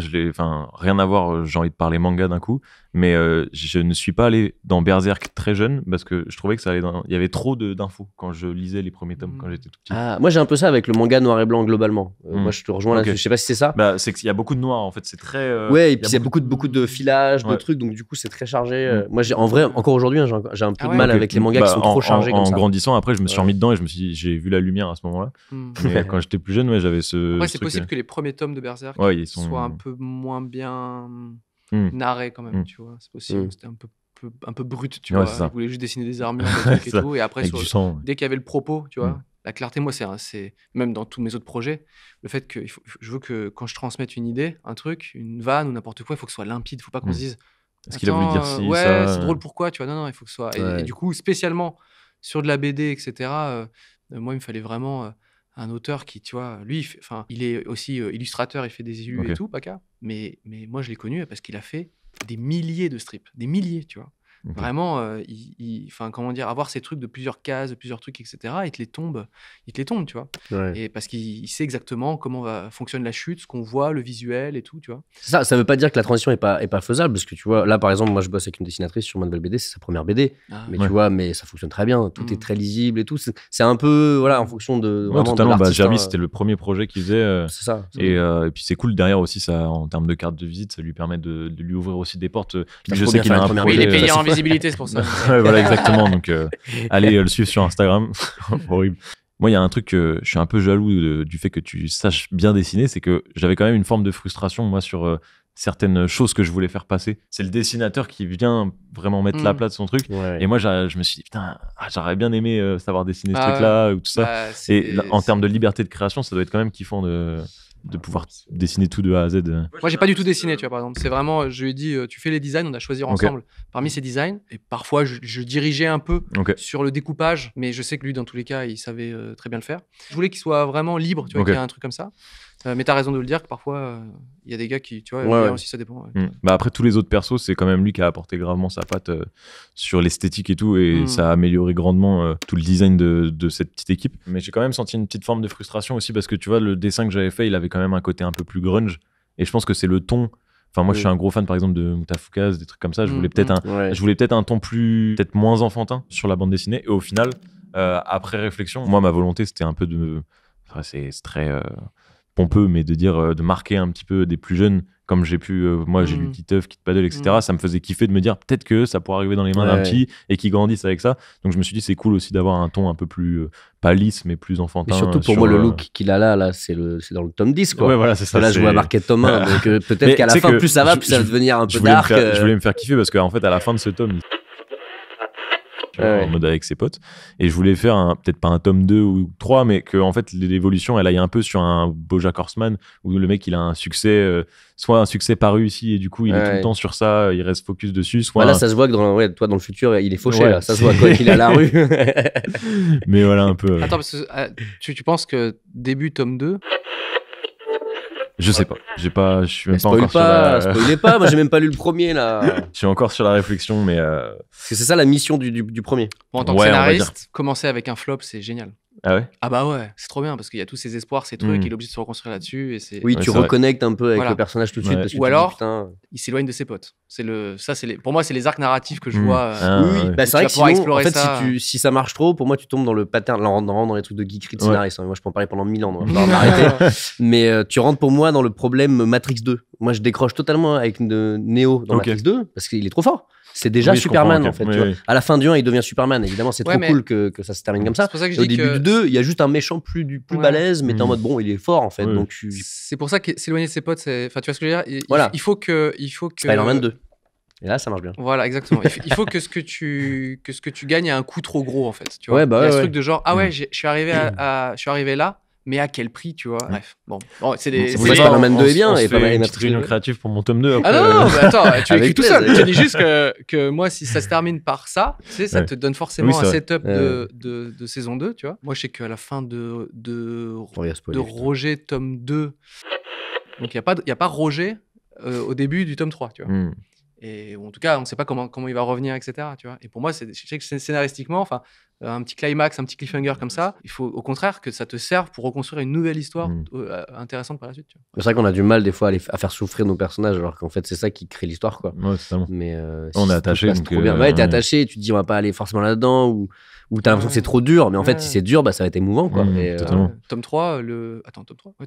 rien à voir, j'ai envie de parler manga d'un coup, mais je ne suis pas allé dans Berserk très jeune parce que je trouvais que il y avait trop d'infos quand je lisais les premiers tomes quand j'étais tout petit. Moi j'ai un peu ça avec le manga noir et blanc globalement. Moi je te rejoins là-dessus, je sais pas si c'est ça. C'est qu'il y a beaucoup de noir en fait, c'est très. Et puis il y a beaucoup de filages, de trucs, donc du coup c'est très chargé. Moi en vrai, encore aujourd'hui, j'ai un peu de mal avec les mangas qui sont trop chargés comme ça. En grandissant, après, je me suis remis dedans et j'ai vu la lumière à ce moment-là. Mais quand j'étais plus jeune, j'avais ce. Après, c'est possible que les premiers tomes de Berserk soient un peu moins bien narrés quand même, tu vois. C'est possible. C'était un peu brut, tu vois. Ils voulaient juste dessiner des armures et tout. Et après, dès qu'il y avait le propos, tu vois. La clarté, moi, c'est même dans tous mes autres projets, le fait que je veux que quand je transmette une idée, un truc, une vanne ou n'importe quoi, il faut que ce soit limpide. Il ne faut pas qu'on se dise. Est-ce qu'il a voulu dire si ça c'est drôle, pourquoi, tu vois. Non, il faut que ce soit. Et du coup, spécialement sur de la BD, etc., moi, il me fallait vraiment un auteur qui, tu vois, lui, il est aussi illustrateur, il fait des illus et tout, Paka. Mais moi, je l'ai connu parce qu'il a fait des milliers de strips, des milliers, tu vois. Vraiment, comment dire, avoir ces trucs de plusieurs cases, de plusieurs trucs, etc. Il te les tombe, tu vois. Et parce qu'il sait exactement comment fonctionne la chute, ce qu'on voit, le visuel et tout, tu vois. Ça veut pas dire que la transition est pas faisable, parce que tu vois, là par exemple, moi je bosse avec une dessinatrice sur ma nouvelle BD, c'est sa première BD, tu vois, mais ça fonctionne très bien, tout est très lisible et tout. C'est un peu, voilà, en fonction de. Ouais, totalement. Jeremy, c'était le premier projet qu'il faisait. C'est ça. Et puis c'est cool derrière aussi, ça, en termes de carte de visite, ça lui permet de lui ouvrir aussi des portes. Je sais qu'il a un projet. Il est payé en visibilité, c'est pour ça. Voilà, exactement. Donc, allez le suivre sur Instagram. Horrible. Moi, il y a un truc que je suis un peu jaloux du fait que tu saches bien dessiner, c'est que j'avais quand même une forme de frustration, moi, sur certaines choses que je voulais faire passer. C'est le dessinateur qui vient vraiment mettre la place de son truc. Et moi, je me suis dit, putain, j'aurais bien aimé savoir dessiner ce truc-là ou tout ça. Et en termes de liberté de création, ça doit être quand même kiffant de pouvoir dessiner tout de A à Z. Moi, j'ai pas du tout dessiné, tu vois, par exemple. C'est vraiment, je lui ai dit, tu fais les designs, on a choisi ensemble parmi ces designs. Et parfois, je dirigeais un peu sur le découpage, mais je sais que lui, dans tous les cas, il savait très bien le faire. Je voulais qu'il soit vraiment libre, tu vois, qu'il y ait un truc comme ça. Mais t'as raison de le dire que parfois, il y a des gars qui, tu vois, aussi ça dépend. Après, tous les autres persos, c'est quand même lui qui a apporté gravement sa patte sur l'esthétique et tout, et ça a amélioré grandement tout le design de cette petite équipe. Mais j'ai quand même senti une petite forme de frustration aussi, parce que tu vois, le dessin que j'avais fait, il avait quand même un côté un peu plus grunge, et je pense que c'est le ton. Enfin, moi, je suis un gros fan, par exemple, de Mutafukas, des trucs comme ça. Je voulais peut-être un ton peut-être moins enfantin sur la bande dessinée, et au final, après réflexion, moi, ma volonté, c'était un peu c'est très pompeux, mais de marquer un petit peu des plus jeunes, comme j'ai pu, moi j'ai lu Titeuf, Kid Paddle, etc. Ça me faisait kiffer de me dire peut-être que ça pourrait arriver dans les mains d'un petit et qui grandisse avec ça. Donc je me suis dit c'est cool aussi d'avoir un ton un peu plus, pas lisse, mais plus enfantin. Et surtout pour moi, le look qu'il a là c'est dans le tome 10, quoi. Ouais, voilà, c'est ça. Là, je vois marqué tome 1, donc peut-être qu'à la fin, plus ça va, plus ça va devenir un peu dark. Je voulais me faire kiffer parce qu'en fait, à la fin de ce tome, tu vois, en mode avec ses potes. Et je voulais faire peut-être pas un tome 2 ou 3, mais que en fait l'évolution elle aille un peu sur un BoJack Horseman où le mec il a un succès, soit un succès pas réussi et du coup il est tout le temps sur ça, il reste focus dessus. Soit là ça se voit que toi dans le futur il est fauché, là. Ça se voit quoi qu'il est à la rue. Mais voilà un peu. Attends, parce que tu penses que début tome 2? Je sais pas. Je suis même pas spoil encore sur la... Spoilez pas, moi j'ai même pas lu le premier là. Je suis encore sur la réflexion, mais... Parce que c'est ça la mission du premier. Bon, en tant que scénariste, commencer avec un flop, c'est génial. Ah ouais? Ah bah ouais, c'est trop bien parce qu'il y a tous ces espoirs, ces trucs, il est obligé de se reconstruire là-dessus. Et oui, tu reconnectes un peu avec le personnage tout de suite. Parce que ou alors, il s'éloigne de ses potes. Pour moi, c'est les arcs narratifs que je vois. Oui, bah, c'est vrai que sinon, en fait, si ça marche trop, pour moi, tu tombes dans le pattern, dans les trucs de geekery de scénariste. Moi, je peux en parler pendant 1000 ans, donc je vais m'arrêter. Mais tu rentres pour moi dans le problème Matrix 2. Moi, je décroche totalement avec Neo dans Matrix 2 parce qu'il est trop fort. C'est déjà Superman en fait. Tu vois. À la fin du 1, il devient Superman. Évidemment, c'est trop cool que ça se termine comme ça. Pour ça que au début du 2, il y a juste un méchant plus balèze, mais t'es en mode bon, il est fort en fait. Donc c'est pour ça que s'éloigner de ses potes, enfin tu vois ce que je veux dire. Il faut que Spider-Man 2. Et là, ça marche bien. Voilà, exactement. Il faut que ce que tu gagnes a un coût trop gros en fait. Tu vois. Il y a ce truc de genre je suis arrivé là. Mais à quel prix, tu vois? Bref, bon c'est des. Spider-Man 2 est bien et pas mal. Une petite réunion créative pour mon tome 2. Ah non, mais attends, tu écris tout seul. Je te dis juste que moi, si ça se termine par ça, tu sais, ça te donne forcément un setup de saison 2, tu vois. Moi, je sais qu'à la fin de Roger, tome 2, donc il n'y a pas Roger au début du tome 3, tu vois. Et en tout cas, on ne sait pas comment il va revenir, etc. Tu vois. Et pour moi, je sais que scénaristiquement, enfin, un petit climax, un petit cliffhanger comme ça, il faut au contraire que ça te serve pour reconstruire une nouvelle histoire intéressante par la suite. Tu vois. C'est vrai qu'on a du mal des fois à faire souffrir nos personnages, alors qu'en fait, c'est ça qui crée l'histoire, quoi. Ouais, c'est ça. Mais on est attaché. Trop bien. Ouais, t'es attaché, et tu te dis on va pas aller forcément là-dedans ou t'as l'impression que c'est trop dur, mais en fait, si c'est dur, ça va être émouvant, quoi. Tome 3,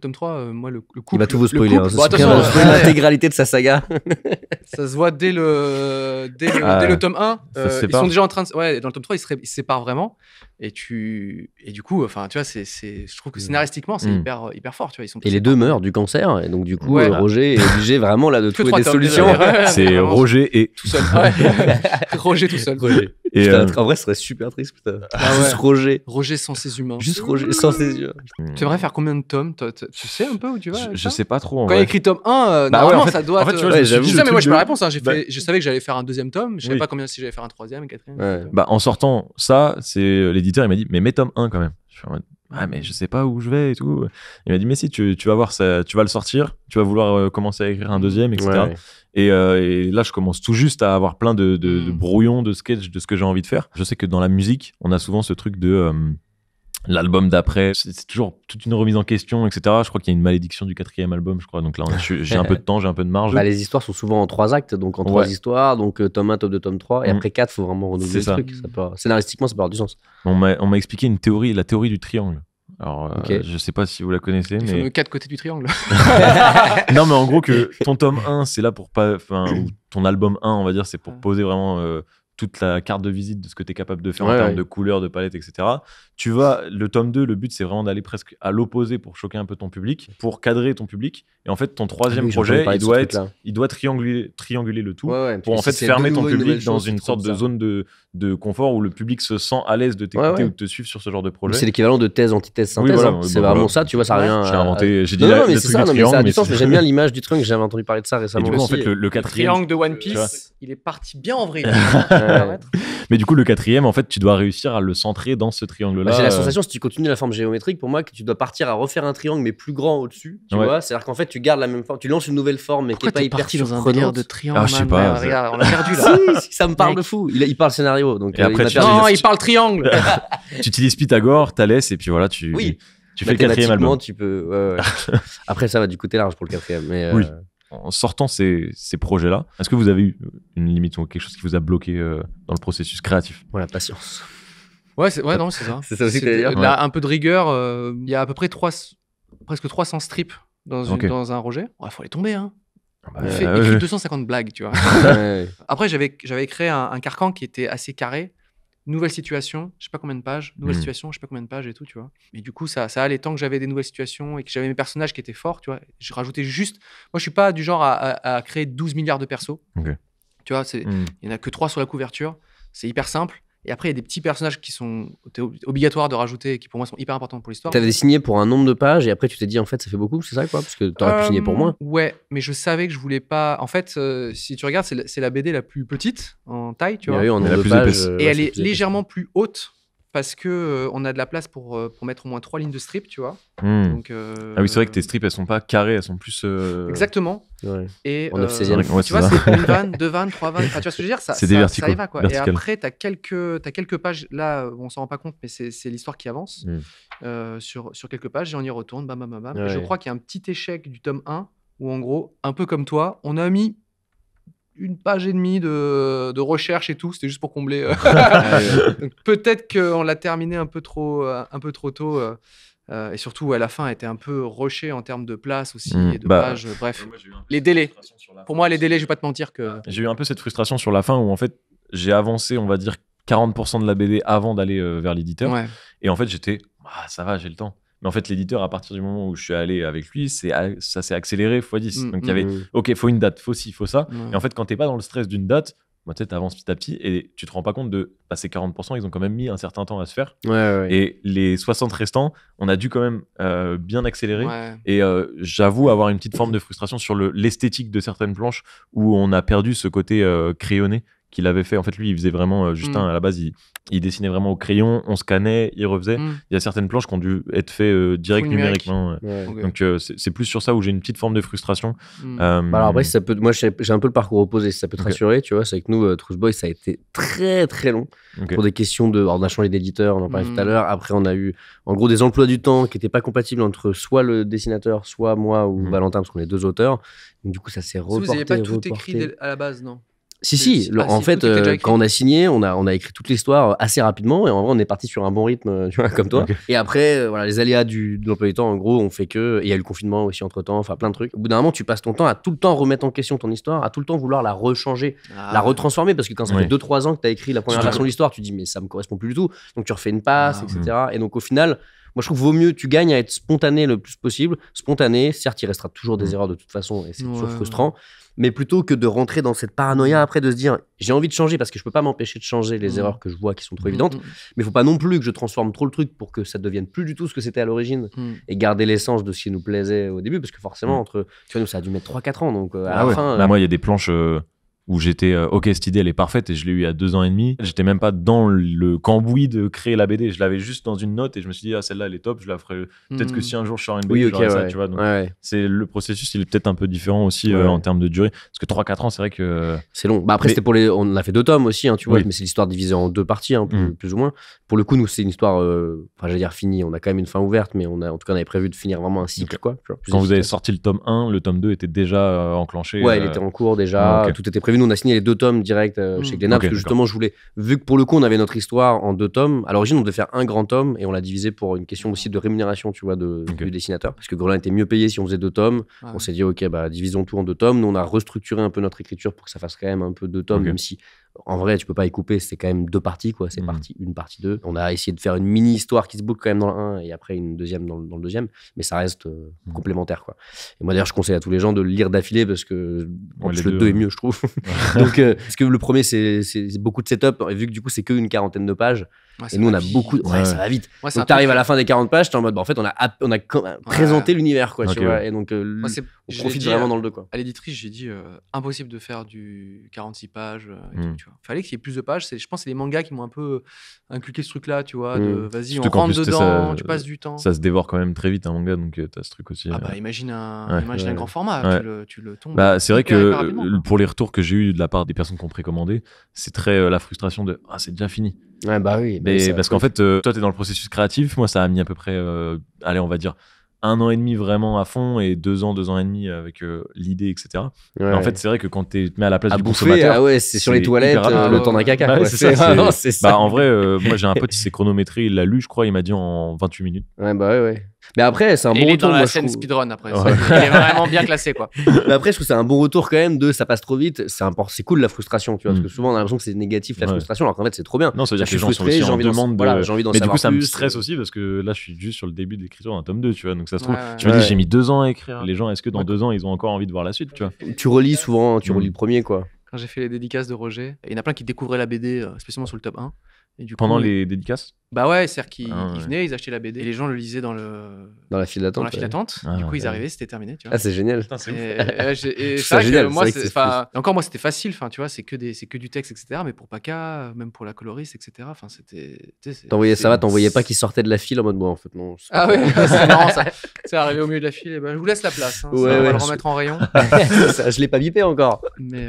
Tome 3, moi, le couple... Il va tout vous spoiler. Attention, l'intégralité de sa saga. Ça se voit dès le tome 1. Ils sont déjà en train de... Ouais, dans le tome 3, ils se séparent vraiment. Et du coup, enfin, tu vois, je trouve que scénaristiquement, c'est hyper fort, tu vois. Et les deux meurent du cancer, et donc du coup, Roger est obligé vraiment là de trouver des solutions. C'est Roger et... Tout seul. Roger tout seul. Et en vrai, ce serait super triste, putain. Juste Roger. Roger sans ses humains. Juste Roger sans ses yeux. Tu aimerais faire combien de tomes? Tu sais un peu où tu vas? Je sais pas trop. Quand il y a écrit tome 1, normalement, ça doit être... j'avoue. Mais moi, j'ai pas la réponse. Je savais que j'allais faire un deuxième tome. Je savais pas si j'allais faire un troisième, un quatrième. En sortant ça, c'est l'éditeur, il m'a dit, mais mets tome 1 quand même. Je suis en mode, mais je sais pas où je vais et tout. Il m'a dit, mais si, tu vas voir ça, tu vas le sortir, tu vas vouloir commencer à écrire un deuxième, etc. Et là, je commence tout juste à avoir plein de brouillons, de sketchs de ce que j'ai envie de faire. Je sais que dans la musique, on a souvent ce truc de l'album d'après. C'est toujours toute une remise en question, etc. Je crois qu'il y a une malédiction du 4e album, je crois. Donc là, j'ai un peu de temps, j'ai un peu de marge. Les histoires sont souvent en 3 actes, donc en 3 histoires. Donc tome 1, tome 2, tome 3. Et après 4, il faut vraiment renouveler le truc. Scénaristiquement, ça peut avoir du sens. On m'a expliqué une théorie, la théorie du triangle. Alors, je sais pas si vous la connaissez, mais... Les 4 côtés du triangle. Non, mais en gros, que ton tome 1, c'est là pour pas... Enfin, ou ton album 1, on va dire, c'est pour poser vraiment toute la carte de visite de ce que tu es capable de faire en termes de couleurs, de palettes, etc. Le tome 2, le but, c'est vraiment d'aller presque à l'opposé pour choquer un peu ton public, pour cadrer ton public. Et en fait, ton 3e projet, il doit trianguler le tout pour en fait fermer ton public dans une sorte de zone de confort où le public se sent à l'aise de t'écouter ou de te suivre sur ce genre de projet. C'est l'équivalent de thèse, antithèse, synthèse. C'est vraiment ça, tu vois, ça revient. J'ai inventé, j'ai dit mais c'est ça, ça a du sens. J'aime bien l'image du triangle, j'avais entendu parler de ça récemment. Et du coup, en fait, le 4e triangle de One Piece, il est parti bien en vrille. Mais du coup, le 4e, en fait, tu dois réussir à le centrer dans ce triangle-là. J'ai la sensation, si tu continues la forme géométrique, pour moi, que tu dois partir à refaire un triangle, mais plus grand au-dessus. Tu vois, c'est-à-dire qu'en fait, tu gardes la même forme, tu lances une nouvelle forme, mais qui n'est pas hyper parti dans un délire de triangle. Je sais pas. Regarde, on l'a perdu là. Si, ça me parle de fou. Il parle scénario. Donc, et après, il parle triangle. Tu utilises Pythagore, Thalès, et puis voilà, tu fais le 4e album. Tu peux. Après, ça va du côté large pour le 4e. Mais en sortant ces projets-là, est-ce que vous avez eu une limite ou quelque chose qui vous a bloqué dans le processus créatif? La patience. Non, c'est ça. C'est ça aussi que tu veux dire. Là, un peu de rigueur. Il y a à peu près presque 300 strips dans un Roger. Il faut les tomber, hein. Écrit 250 blagues, tu vois. Après, j'avais créé un carcan qui était assez carré. Nouvelle situation, je sais pas combien de pages. Nouvelle situation, je sais pas combien de pages et tout, tu vois. Mais du coup, ça allait tant que j'avais des nouvelles situations et que j'avais mes personnages qui étaient forts, tu vois. Je rajoutais juste... Moi, je suis pas du genre à créer 12 milliards de persos. Okay. Tu vois, il y en a que 3 sur la couverture. C'est hyper simple. Et après, il y a des petits personnages qui sont obligatoires de rajouter et qui pour moi sont hyper importants pour l'histoire. T'avais signé pour un nombre de pages et après tu t'es dit en fait ça fait beaucoup, c'est ça quoi? Parce que t'aurais pu signer pour moins. Ouais, mais je savais que je voulais pas. En fait, si tu regardes, c'est la BD la plus petite en taille, tu vois. Oui, en Mais la nombre de plus pages, épaisse. Et ouais, elle c'est est plus épais. légèrement plus haute parce que on a de la place pour mettre au moins 3 lignes de strip, tu vois. Donc, Ah oui, c'est vrai que tes strips, elles sont pas carrées, elles sont plus... Exactement. Ouais. Et En 9/16e. Ouais, tu vois, c'est ça. c'est une vanne, 2 vannes, 3 vannes. Enfin, tu vois ce que je veux dire, C'est des verticaux, ça y va, quoi. verticales. Et après, t'as quelques pages. Là, on s'en rend pas compte, mais c'est l'histoire qui avance sur quelques pages. Et on y retourne, bam, bam, bam, bam. Ouais. Et je crois qu'il y a un petit échec du tome 1 où, en gros, un peu comme toi, on a mis 1 page et demie de recherche et tout. C'était juste pour combler. Donc, peut-être qu'on l'a terminé un peu trop tôt. Et surtout, à la fin, elle était un peu rushée en termes de place aussi et de pages. Bref, les délais. Pour moi, les délais, je vais pas te mentir que... J'ai eu un peu cette frustration sur la fin où en fait, j'ai avancé, on va dire, 40% de la BD avant d'aller vers l'éditeur. Ouais. Et en fait, j'étais, ça va, j'ai le temps. Mais en fait, l'éditeur, à partir du moment où je suis allé avec lui, ça s'est accéléré x10. Donc il y avait, ok, faut une date, faut ci, faut ça. Ouais. Et en fait, quand t'es pas dans le stress d'une date, tu sais, t'avances petit à petit et tu te rends pas compte de ces 40%, ils ont quand même mis un certain temps à se faire. Ouais. Et les 60 restants, on a dû quand même bien accélérer. Ouais. Et j'avoue avoir une petite forme de frustration sur l'esthétique de certaines planches où on a perdu ce côté crayonné qu'il avait fait. En fait, lui, il faisait vraiment, Justin, à la base, il dessinait vraiment au crayon, on scannait, il refaisait. Il y a certaines planches qui ont dû être faites direct numériquement. Okay. Donc, c'est plus sur ça où j'ai une petite forme de frustration. Bah alors après, ça peut, moi j'ai un peu le parcours opposé, si ça peut te rassurer, tu vois, c'est que nous, Truth Boy, ça a été très très long pour des questions de. Alors, on a changé d'éditeur, on en parlait tout à l'heure. Après, on a eu en gros des emplois du temps qui n'étaient pas compatibles entre soit le dessinateur, soit moi ou Valentin, parce qu'on est 2 auteurs. Donc, du coup, ça s'est reporté. Vous n'avez pas tout écrit à la base, non? Si. En fait, quand on a signé, on a écrit toute l'histoire assez rapidement et en vrai, on est parti sur un bon rythme, tu vois, comme toi. Okay. Et après, voilà, les aléas de l'emploi du temps, en gros, on fait que. Et il y a eu le confinement aussi entre temps, enfin plein de trucs. Au bout d'un moment, tu passes ton temps à tout le temps remettre en question ton histoire, à tout le temps vouloir la rechanger, la retransformer, parce que quand ça fait 2-3 ans que tu as écrit la première version de l'histoire, tu dis, mais ça me correspond plus du tout. Donc tu refais une passe, etc. Et donc au final, moi, je trouve qu'il vaut mieux, tu gagnes à être spontané le plus possible. Spontané, certes, il restera toujours des erreurs de toute façon et c'est toujours frustrant. Mais plutôt que de rentrer dans cette paranoïa après de se dire j'ai envie de changer parce que je peux pas m'empêcher de changer les erreurs que je vois qui sont trop évidentes, mais il faut pas non plus que je transforme trop le truc pour que ça devienne plus du tout ce que c'était à l'origine et garder l'essence de ce qui nous plaisait au début, parce que forcément tu vois, nous ça a dû mettre 3-4 ans, donc à la fin moi il y a des planches où j'étais ok, cette idée elle est parfaite et je l'ai eu il y a 2 ans et demi. J'étais même pas dans le cambouis de créer la BD, je l'avais juste dans une note et je me suis dit celle-là elle est top, je la ferai peut-être que si un jour je sors une BD j'aurai ça, tu vois. Donc c'est le processus, il est peut-être un peu différent aussi en termes de durée, parce que 3-4 ans c'est vrai que c'est long. Bah après c'était pour on a fait 2 tomes aussi, hein, tu vois, mais c'est l'histoire divisée en 2 parties, hein, plus ou moins. Pour le coup nous c'est une histoire j'allais dire finie, on a quand même une fin ouverte, mais en tout cas on avait prévu de finir vraiment un cycle quoi. Quand vous avez sorti le tome 1, le tome 2 était déjà enclenché. Ouais, il était en cours déjà, tout était prévu. Nous on a signé les 2 tomes direct chez Glénat, parce que justement je voulais, vu que pour le coup on avait notre histoire en 2 tomes, à l'origine on devait faire un grand tome et on l'a divisé pour une question aussi de rémunération, tu vois, du dessinateur, parce que Grelin était mieux payé si on faisait 2 tomes. On s'est dit ok, bah divisons tout en 2 tomes. Nous on a restructuré un peu notre écriture pour que ça fasse quand même un peu 2 tomes, même si en vrai tu peux pas y couper, c'est quand même 2 parties quoi, c'est partie 1, partie 2. On a essayé de faire une mini histoire qui se boucle quand même dans le 1 et après une deuxième dans le deuxième, mais ça reste complémentaire quoi. Et moi d'ailleurs je conseille à tous les gens de le lire d'affilée parce que le 2 est mieux je trouve. Donc parce que le premier c'est beaucoup de setup, et vu que du coup c'est que une 40aine de pages, et nous on a beaucoup ça va vite. Donc t'arrives à la fin des 40 pages, t'es en mode en fait on a présenté l'univers quoi, tu vois, et donc on profite vraiment dans le 2 quoi. À l'éditrice j'ai dit impossible de faire du 46 pages et tout, tu vois. Fallait qu'il y ait plus de pages, je pense que c'est les mangas qui m'ont un peu inculqué ce truc là, tu vois, de vas-y on rentre dedans, tu passes du temps. Ça se dévore quand même très vite un manga, donc t'as ce truc aussi. Imagine un grand format, tu le tombes. Bah c'est vrai que pour les retours que j'ai eu de la part des personnes qui ont précommandé, c'est très la frustration de c'est déjà fini. Ouais, bah oui. Mais parce qu'en fait, toi, t'es dans le processus créatif. Moi, ça a mis à peu près, allez, on va dire, 1 an et demi vraiment à fond et 2 ans et demi avec l'idée, etc. Mais en fait, c'est vrai que quand tu te mets à la place du consommateur, c'est sur les toilettes le temps d'un caca. C'est ça. Bah, en vrai, moi, j'ai un pote, il s'est chronométré, il l'a lu, je crois, il m'a dit en 28 minutes. Ouais, bah ouais. Mais après, c'est un bon retour. Il est dans la scène speedrun après. Il est vraiment bien classé, quoi. Mais après, je trouve que c'est un bon retour quand même ça passe trop vite. C'est cool la frustration, tu vois, parce que souvent on a l'impression que c'est négatif la frustration, alors qu'en fait c'est trop bien. Non, ça veut dire que les gens sont aussi en demande j'ai envie d'en savoir plus. Mais du coup, ça me stresse aussi parce que là, je suis juste sur le début de l'écriture d'un tome 2, tu vois. Donc ça se trouve, je me dis, j'ai mis 2 ans à écrire. Les gens, est-ce que dans 2 ans, ils ont encore envie de voir la suite, tu vois? Tu relis souvent, tu relis le premier, quoi. Quand j'ai fait les dédicaces de Roger, il y en a plein qui découvraient la BD, spécialement sur le top 1. Et du Pendant coup, les dédicaces? Bah ouais, c'est-à-dire qu'ils Ah ouais. ils venaient, ils achetaient la BD et les gens le lisaient dans Dans la file la d'attente. file ouais. d'attente. Ah Du coup, ouais. ils arrivaient, c'était terminé, tu vois. Ah, c'est génial. Putain, c'est ouf. Et C'est c'est vrai génial, que moi, c'est vrai que c'est et encore moi, c'était facile. Enfin, tu vois, c'est que du texte, etc. Mais pour Paca, même pour la coloriste, etc. Enfin, c'était. T'envoyais pas qu'ils sortaient de la file en mode bon, en fait, non. c'est Ah pas- ouais, c'est marrant ça. C'est arrivé au milieu de la file. Et ben, je vous laisse la place. Hein. Ouais, Ça, on va ouais, le je- remettre en rayon. C'est ça, je l'ai pas bipé encore. Mais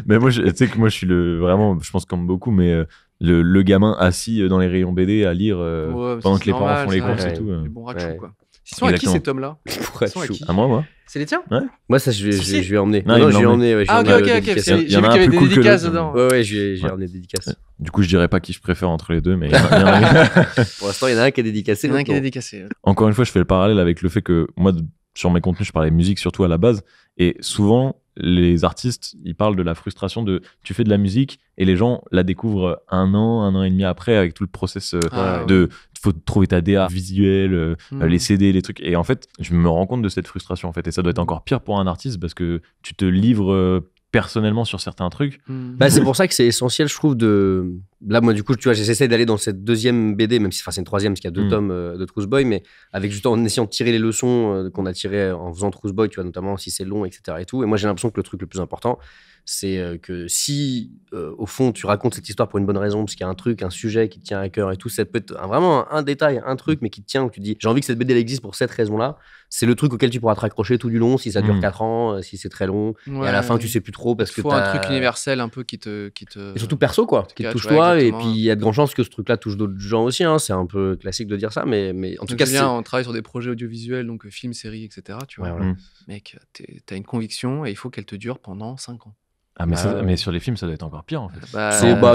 Mais moi, tu sais que moi, je suis vraiment, je pense comme beaucoup, mais le gamin assis dans les rayons BD à lire ouais, pendant c'est que les parents normal, font les ça. courses et Ouais. tout. les bons rachou, Ouais. quoi. Ils sont à qui Exactement. ces tomes-là Pour Ils sont à qui À moi. C'est les tiens Moi, ça, je Si, si. lui ai emmené. Non, il Non, me je lui ai l'a emmené. Ouais, Ah, ok, j'ai ok, emmené ok. dédicacé. J'ai Il vu y en qu'il a y un avait plus des cool que dédicaces l'autre, dedans. Ouais, j'ai Ouais. ramené dédicacé. Du coup, je dirais pas qui je préfère entre les deux, mais il y en a- Pour l'instant, il y en a un qui est dédicacé. Il y en a un l'autre qui est non. dédicacé. Encore une fois, je fais le parallèle avec le fait que moi, sur mes contenus, je parlais musique surtout à la base. Et souvent, les artistes, ils parlent de la frustration de tu fais de la musique et les gens la découvrent un an et demi après avec tout le process Ah, de faut trouver ta DA visuelle, Hmm. les CD, les trucs. Et en fait, je me rends compte de cette frustration en fait. Et ça doit être encore pire pour un artiste parce que tu te livres personnellement sur certains trucs. Hmm. Bah, c'est pour ça que c'est essentiel, je trouve, de. Là, moi, du coup, tu vois, j'essaie d'aller dans cette deuxième BD, même si, enfin, c'est une troisième, parce qu'il y a 2 tomes de Truth Boy, mais avec juste en essayant de tirer les leçons qu'on a tirées en faisant Truth Boy, tu vois, notamment si c'est long, etc. et tout. Et moi, j'ai l'impression que le truc le plus important, c'est que si, au fond, tu racontes cette histoire pour une bonne raison, parce qu'il y a un truc, un sujet qui te tient à cœur et tout, ça peut être vraiment un détail, un truc, mais qui te tient, où tu te dis, j'ai envie que cette BD elle existe pour cette raison-là, c'est le truc auquel tu pourras te raccrocher tout du long, si ça dure 4 ans, si c'est très long, et à la fin, tu sais plus trop, parce que faut un t'as- truc universel un peu qui te... Et surtout perso, quoi, qui te catch, touche ouais, toi, et exactement. puis il y a de grandes chances que ce truc-là touche d'autres gens aussi, hein. C'est un peu classique de dire ça, mais en tout cas, c'est... on travaille sur des projets audiovisuels, donc films, séries, etc. Tu vois. Ouais, voilà. Mec, t'as une conviction et il faut qu'elle te dure pendant 5 ans. Ah, mais, Ouais. mais sur les films, ça doit être encore pire en fait.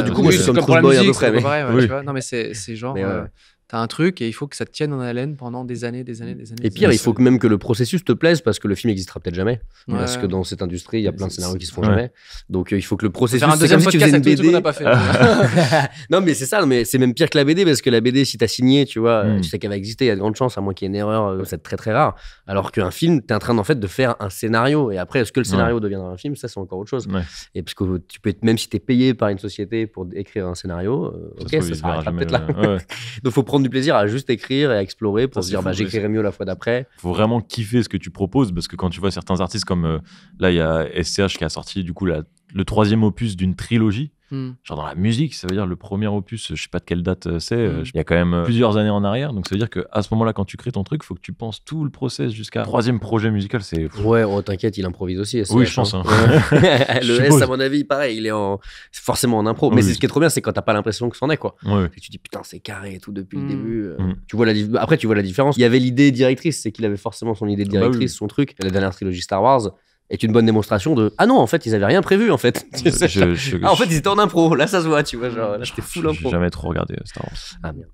Du coup, moi, je suis comme pour la Truth Boy à peu musique, près, c'est mais- pareil, ouais, Oui. tu vois. Non, mais c'est genre, Mais ouais. t'as un truc et il faut que ça te tienne en haleine pendant des années, des années, des années. Et pire, il faut que même que le processus te plaise, parce que le film n'existera peut-être jamais. Ouais. Parce que dans cette industrie, il y a plein de C'est- scénarios qui se font ouais. jamais. Donc il faut que le processus... Faire un c'est deuxième comme si tu podcast faisais avec une tout le truc qu'on BD. n'a pas fait. Non, mais c'est ça, mais c'est même pire que la BD, parce que la BD, si t'as signé, tu vois, Mm. tu sais qu'elle va exister, il y a de grandes chances, à moins qu'il y ait une erreur, c'est très très rare. Alors qu'un film, t'es en train, en fait, de faire un scénario. Et après, est-ce que le scénario deviendra un film? Ça, c'est encore autre chose. Ouais. Et parce que tu peux être, même si t'es payé par une société pour écrire un scénario, ok, se trouve, ça il s'arrêtera verra peut-être jamais là. le- ouais. Donc faut prendre du plaisir à juste écrire et à explorer pour Ça, se dire, c'est bah, fou, j'écrirai mieux la fois d'après. Faut vraiment kiffer ce que tu proposes parce que quand tu vois certains artistes comme là, il y a SCH qui a sorti du coup le 3e opus d'une trilogie. Hmm. Genre dans la musique, ça veut dire le premier opus, je sais pas de quelle date c'est, Mm. il y a quand même plusieurs années en arrière. Donc ça veut dire qu'à ce moment-là, quand tu crées ton truc, faut que tu penses tout le process jusqu'à 3e projet musical. C'est Ouais, oh, t'inquiète, il improvise aussi. SCH, Oui, je pense, hein. hein. Ouais. Je Le S, suppose. à mon avis, pareil, il est forcément en impro. Oui, Mais c'est oui. ce qui est trop bien, c'est quand t'as pas l'impression que c'en est, quoi. ouais. Et tu dis, putain, c'est carré et tout depuis le Mm. début. Mm. Tu vois Après, tu vois la différence. Il y avait l'idée directrice, c'est qu'il avait forcément son idée de Bah oui. directrice, son truc. La dernière trilogie Star Wars est une bonne démonstration de ah non, en fait, ils avaient rien prévu, en fait. Ah, en fait, ils étaient en impro. Là, ça se voit, tu vois. Genre, là, c'était full J'ai impro. jamais trop regardé Star Wars. Ah, merde.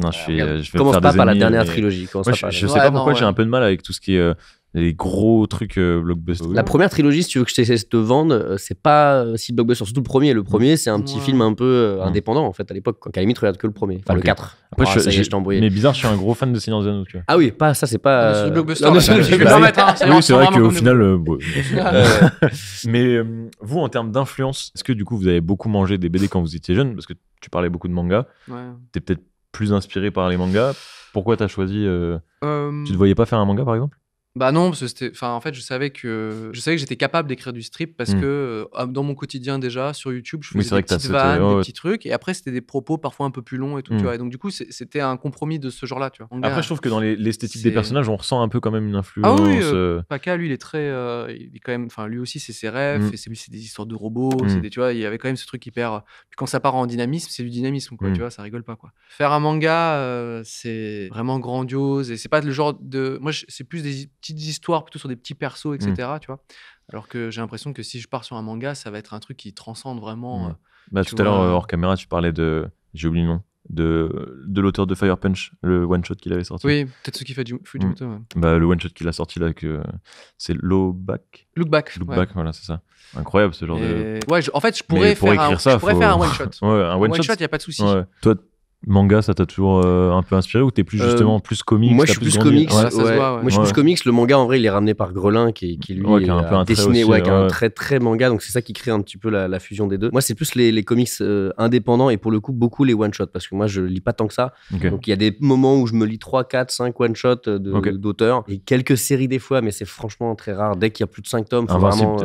Non, je vais me Commence faire pas des par la ennemis, dernière mais- trilogie. Commence Moi, pas par je la- sais Ouais, pas non, pourquoi ouais. j'ai un peu de mal avec tout ce qui est les gros trucs blockbusters. La première trilogie, si tu veux que je t'essaie de te vendre, c'est pas si blockbuster. Surtout le premier. Le premier, c'est un petit Ouais. film un peu Mm. indépendant, en fait, à l'époque. Qu'à la limite, regarde que le premier. Enfin, le Ok. 4. Après, Ah, ça y est, je t'ai embrouillé. mais bizarre, je suis un gros fan de Seigneur des Anneaux, tu vois. Ah oui, pas ça, c'est pas. C'est le blockbuster. non, là, c'est- je vais bah pas oui. mettre, hein, ça Oui, c'est vrai vraiment qu'au comme final, des- mais vous, en termes d'influence, est-ce que du coup, vous avez beaucoup mangé des BD quand vous étiez jeune? Parce que tu parlais beaucoup de mangas. Ouais. T'es peut-être plus inspiré par les mangas. Pourquoi t'as choisi Tu te Euh, voyais pas faire un manga, par exemple? Bah non, parce que c'était. Enfin, en fait, je savais que j'étais capable d'écrire du strip parce Mm. que dans mon quotidien déjà sur YouTube, je Oui, faisais c'est vrai des que t'as petites cette, vannes, ouais, des ouais. petits trucs, et après c'était des propos parfois un peu plus longs et tout. Mm. Tu vois. Et donc du coup, c'était un compromis de ce genre-là, tu vois. Manga, Après, je trouve que dans l'esthétique des c'est- personnages, on ressent un peu quand même une influence. Ah oui, Paca, lui, il est très. Il est quand même. Enfin, lui aussi, c'est ses rêves, Mm. et c'est des histoires de robots. Mm. Tu vois, il y avait quand même ce truc hyper. Puis quand ça part en dynamisme, c'est du dynamisme, quoi. Mm. Tu vois, ça rigole pas, quoi. Faire un manga, c'est vraiment grandiose, et c'est pas le genre de. Moi, c'est plus des petites histoires, plutôt sur des petits persos, etc. Tu vois. Alors que j'ai l'impression que si je pars sur un manga, ça va être un truc qui transcende vraiment. Mm. Bah, tu tout à l'heure, vois. hors caméra, tu parlais de. J'ai oublié le nom. De l'auteur de Fire Punch, le one-shot qu'il avait sorti. Oui, peut-être ce qui fait du Fujimoto. Ouais. Bah, le one-shot qu'il a sorti là, c'est Look Back. Look Back. Look ouais. Back, voilà, c'est ça. Incroyable ce genre de. Et- Ouais, en fait, je pourrais pour écrire ça, je pourrais faut- faire un one shot. Ouais, un One one-shot. shot, il n'y a pas de souci. Ouais. Toi, Manga, ça t'a toujours un peu inspiré ou t'es plus justement plus comics? Moi, je suis plus comics. Ouais, ça se voit, ouais. Moi, je suis plus comics. Le manga, en vrai, il est ramené par Grelin, qui lui qui a un peu un trait dessiné, aussi, qui a un très manga. Donc, c'est ça qui crée un petit peu la fusion des deux. Moi, c'est plus les comics indépendants et pour le coup, beaucoup les one-shots parce que moi, je lis pas tant que ça. Okay. Donc, il y a des moments où je me lis 3, 4, 5 one-shots d'auteurs et quelques séries des fois, mais c'est franchement très rare. Dès qu'il y a plus de 5 tomes, faut vraiment.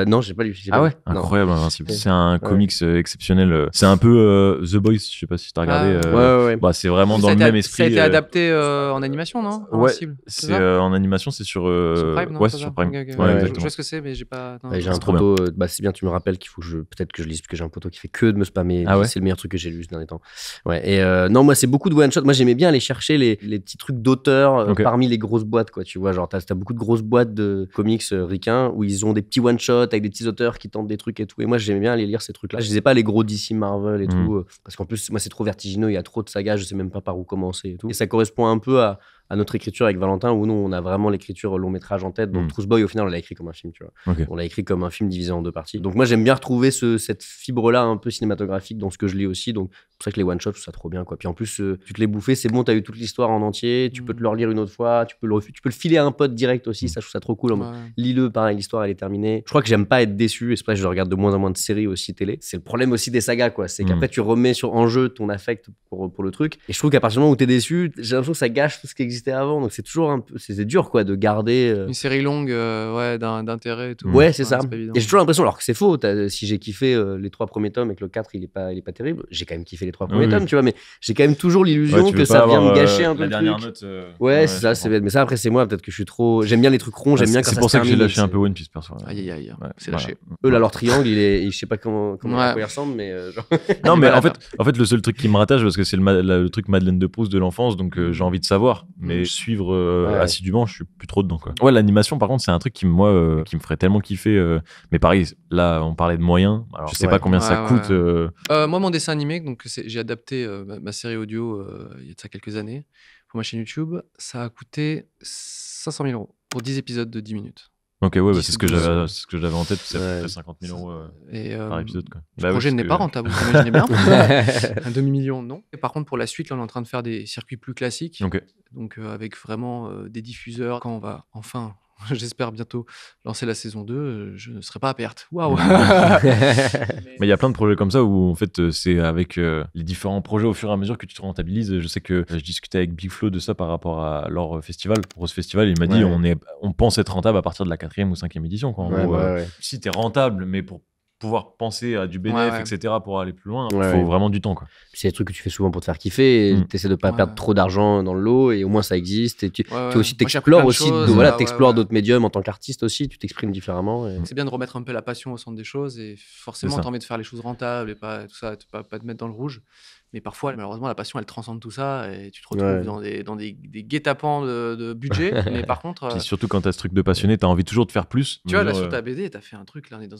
Non, j'ai pas lu. Ah ouais, incroyable, Invincible. C'est un comics exceptionnel. C'est un peu The Boys, je sais pas si t'as regardé. Ouais. Bah, c'est vraiment dans le même esprit. Ça a été adapté en animation, non? Ouais, c'est en animation, c'est sur Prime, non? Ouais, c'est sur Prime. Okay. Ouais, je vois ce que c'est, mais j'ai pas. J'ai un poteau. C'est bien, tu me rappelles qu'il faut que peut-être que je lise, parce que j'ai un poteau qui fait que de me spammer. C'est le meilleur truc que j'ai lu ces derniers temps. Ouais. Et non, moi, c'est beaucoup de one shot. Moi, j'aimais bien aller chercher les petits trucs d'auteurs parmi les grosses boîtes, quoi. Tu vois, genre t'as beaucoup de grosses boîtes de comics ricains où ils ont des petits one shot avec des petits auteurs qui tentent des trucs et tout. Et moi, j'aimais bien aller lire ces trucs-là. Je lisais pas les gros DC, Marvel et tout, parce qu'en plus, moi, c'est trop vertigineux. Il y a trop de sagas. Je sais même pas par où commencer et tout. Et ça correspond un peu à notre écriture avec Valentin, où nous, on a vraiment l'écriture long métrage en tête. Donc, Truth Boy, au final, on l'a écrit comme un film, tu vois. On l'a écrit comme un film divisé en 2 parties. Donc, moi, j'aime bien retrouver cette fibre-là un peu cinématographique dans ce que je lis aussi. Donc, c'est pour ça que les one-shots, ça trop bien, quoi. Puis en plus, tu te les bouffais, c'est bon, t'as eu toute l'histoire en entier. Tu peux te le relire une autre fois. Tu peux le filer à un pote direct aussi. Ça, je trouve ça trop cool. Lis-le, pareil, l'histoire, elle est terminée. Je crois que j'aime pas être déçu. Et c'est pour ça que je regarde de moins en moins de séries aussi télé. C'est le problème aussi des sagas, quoi. C'est qu'après, tu remets en jeu ton affect pour le truc. Et je trouve qu'à partir du moment où t'es déçu, j'ai l'impression que ça gâche tout ce qui existait avant. Donc, c'est toujours un peu, c'est dur, quoi, de garder une série longue d'intérêt et tout. Ouais, c'est ça. Et j'ai toujours l'impression, alors que c'est faux, si j'ai kiffé les 3 premiers tomes et que le 4 il est pas terrible, j'ai quand même kiffé les 3 premiers tomes, tu vois, mais j'ai quand même toujours l'illusion que ça vient me gâcher un peu le truc. Note, ouais, c'est ça, c'est bête. Mais ça, après, c'est moi, peut-être que je suis trop. J'aime bien les trucs ronds, j'aime bien quand ça se termine. C'est pour ça que j'ai lâché un peu One Piece, perso. Aïe, c'est lâché. Eux, là, leur triangle, je sais pas comment il ressemble, mais. Non, mais en fait, le seul truc qui me rattache, parce que c'est le truc Madeleine de Proust de l'enfance, donc j'ai envie de savoir, mais suivre assidûment, je suis plus trop dedans, quoi. Ouais, l'animation, par contre, c'est un truc qui me ferait tellement kiffer. Mais pareil, là, on parlait de moyens. Alors, je sais pas combien ça coûte. Moi, mon dessin animé, donc j'ai adapté ma série audio il y a de ça quelques années pour ma chaîne YouTube. Ça a coûté 500 000 € pour 10 épisodes de 10 minutes. Ok, ouais, c'est ce que j'avais en tête, c'est à peu près 50 000 € par épisode, quoi. Le projet n'est pas rentable, vous imaginez bien. Un demi-million, non. Et par contre, pour la suite, là, on est en train de faire des circuits plus classiques. Donc, avec vraiment des diffuseurs. Quand on va enfin, j'espère bientôt, lancer la saison 2, je ne serai pas à perte. Waouh. Mais il y a plein de projets comme ça où, en fait, c'est avec les différents projets au fur et à mesure que tu te rentabilises. Je sais que je discutais avec Big Flo de ça par rapport à leur festival, Rose Festival. Il m'a dit on pense être rentable à partir de la 4e ou 5e édition, quoi. En gros, si t'es rentable, mais pour pouvoir penser à du bénéfice, etc., pour aller plus loin, il faut vraiment du temps, quoi. C'est des trucs que tu fais souvent pour te faire kiffer, et t'essaies de pas perdre trop d'argent dans le lot, et au moins ça existe, et tu aussi t'explores aussi, t'explores d'autres médiums en tant qu'artiste aussi, tu t'exprimes différemment. C'est bien de remettre un peu la passion au centre des choses, et forcément t'as envie de faire les choses rentables et pas tout ça, pas te mettre dans le rouge. Mais parfois, malheureusement, la passion, elle transcende tout ça et tu te retrouves dans des guet-apens de budget. Mais par contre. Puis surtout quand t'as ce truc de passionné, t'as envie toujours de faire plus. Tu vois, là, sur ta BD, t'as fait un truc. Là, on est dans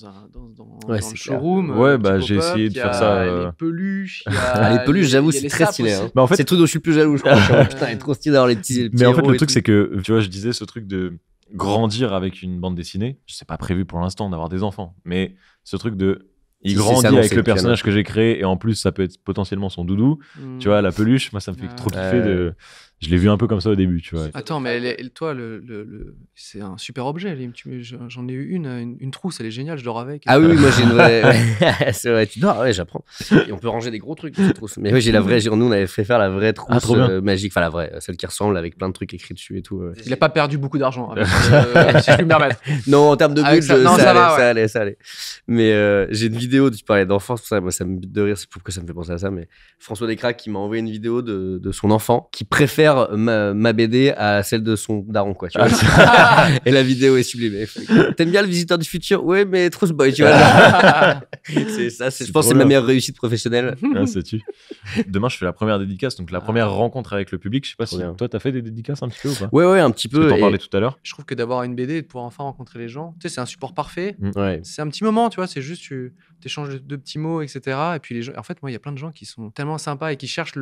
le showroom. Ouais, bah j'ai essayé de faire ça. Les peluches. Les peluches, j'avoue, c'est très stylé. Mais en fait, c'est le truc dont je suis le plus jaloux, je crois. Putain, il est trop stylé d'avoir les petits. Mais en fait, le truc, c'est que, tu vois, je disais ce truc de grandir avec une bande dessinée. C'est pas prévu pour l'instant d'avoir des enfants. Mais ce truc de. Il grandit avec le personnage que j'ai créé et en plus ça peut être potentiellement son doudou. Tu vois, la peluche, moi ça me fait trop kiffer. Je l'ai vu un peu comme ça au début, tu vois. Attends, mais toi, c'est un super objet. J'en ai eu une trousse, elle est géniale, je dors avec. Ah oui, moi j'ai une vraie. C'est vrai, tu dors, j'apprends. Et on peut ranger des gros trucs dans cette trousse. Mais oui, j'ai la vraie. Nous, on avait fait faire la vraie trousse magique, enfin la vraie, celle qui ressemble avec plein de trucs écrits dessus et tout. Il a pas perdu beaucoup d'argent, si je puis me permettre. Non, en termes de budget, ça allait. Mais j'ai une vidéo, tu parlais d'enfance, ça me bute de rire, c'est pourquoi ça me fait penser à ça. Mais François Descraques qui m'a envoyé une vidéo de son enfant qui préfère ma BD à celle de son daron, quoi, tu vois. Et la vidéo est sublimée. T'aimes bien le Visiteur du futur? Ouais, mais Truth Boy, tu vois. C'est ça, je pense que c'est ma meilleure réussite professionnelle. C'est-tu. Demain, je fais la première dédicace, donc la première rencontre avec le public. Je sais pas si toi, t'as fait des dédicaces un petit peu ou pas? Ouais, un petit peu. Parce que t'en parlais tout à l'heure. Je trouve que d'avoir une BD et de pouvoir enfin rencontrer les gens, tu sais, c'est un support parfait. Ouais. C'est un petit moment, tu vois, c'est juste tu échanges de petits mots, etc. Et puis les gens, en fait, moi, il y a plein de gens qui sont tellement sympas et qui cherchent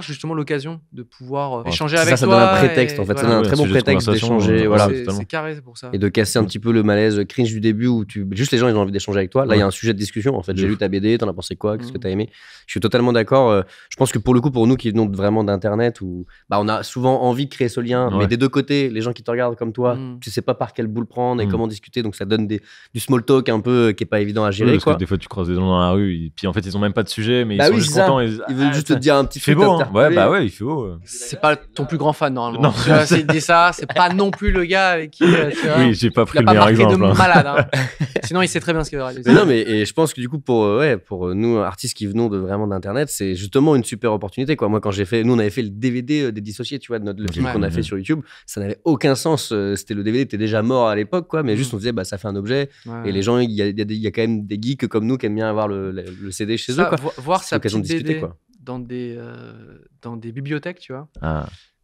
justement l'occasion de pouvoir pouvoir échanger ça, avec ça toi. donne un prétexte, en fait. Ça donne un très bon prétexte d'échanger. Voilà. C'est carré, c'est pour ça. Et de casser un petit peu le malaise cringe du début où juste les gens ils ont envie d'échanger avec toi. Là, il y a un sujet de discussion. En fait, j'ai lu ta BD, t'en as pensé quoi? Qu'est-ce que t'as aimé? Je suis totalement d'accord. Je pense que pour le coup, pour nous qui venons vraiment d'internet, où on a souvent envie de créer ce lien, mais des deux côtés, les gens qui te regardent comme toi, tu sais pas par quelle boule prendre et comment discuter, donc ça donne du small talk un peu qui est pas évident à gérer. Parce que des fois, tu croises des gens dans la rue, et puis en fait, ils ont même pas de sujet, mais ils sont juste ça. contents. Ils veulent juste te dire un petit fait beau. Ouais, il fait beau. C'est pas ton plus grand fan normalement. Non. Tu vois, s'il te dit ça, c'est pas non plus le gars avec qui. Tu vois, oui, j'ai pas pris le meilleur exemple. De malade. Hein. Sinon, il sait très bien ce qu'il va réaliser. Mais non, mais et je pense que du coup, pour nous artistes qui venons vraiment d'internet, c'est justement une super opportunité, quoi. Moi, quand nous on avait fait le DVD des Dissociés, tu vois, le film qu'on a fait sur YouTube, ça n'avait aucun sens. C'était le DVD était déjà mort à l'époque, quoi. Mais juste on se disait, ça fait un objet. Et les gens, il y a quand même des geeks comme nous qui aiment bien avoir le CD chez eux, quoi. Voir sa petite discuter, BD quoi. dans des bibliothèques, tu vois.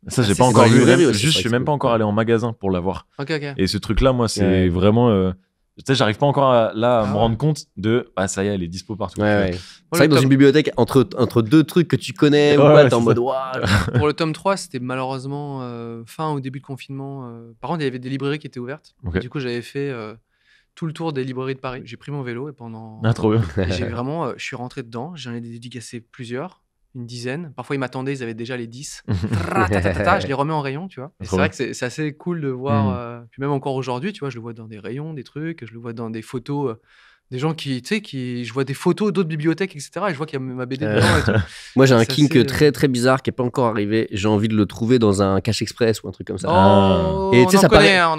Ça, j'ai pas encore vu. Juste, je suis même pas encore allé en magasin pour l'avoir. Ok. Et ce truc-là, moi, c'est vraiment. Tu sais, j'arrive pas encore à me rendre compte de. Ça y est, elle est dispo partout. Ouais. C'est vrai que dans une bibliothèque, entre deux trucs que tu connais, t'es en mode waouh. Pour le tome 3, c'était malheureusement fin au début de confinement. Par contre, il y avait des librairies qui étaient ouvertes. Okay. Du coup, j'avais fait tout le tour des librairies de Paris. J'ai pris mon vélo et pendant. Trop bien. Je suis rentré dedans. J'en ai dédicacé plusieurs. Une dizaine. Parfois, ils m'attendaient, ils avaient déjà les 10. Je les remets en rayon, tu vois. Et c'est vrai que c'est assez cool de voir. Puis même encore aujourd'hui, tu vois, je le vois dans des rayons, des trucs. Je le vois dans des photos. Des gens je vois des photos d'autres bibliothèques, etc. Et je vois qu'il y a ma BD dedans. Et tout. Moi, j'ai un kink très très bizarre qui n'est pas encore arrivé. J'ai envie de le trouver dans un cache express ou un truc comme ça. Et tu sais,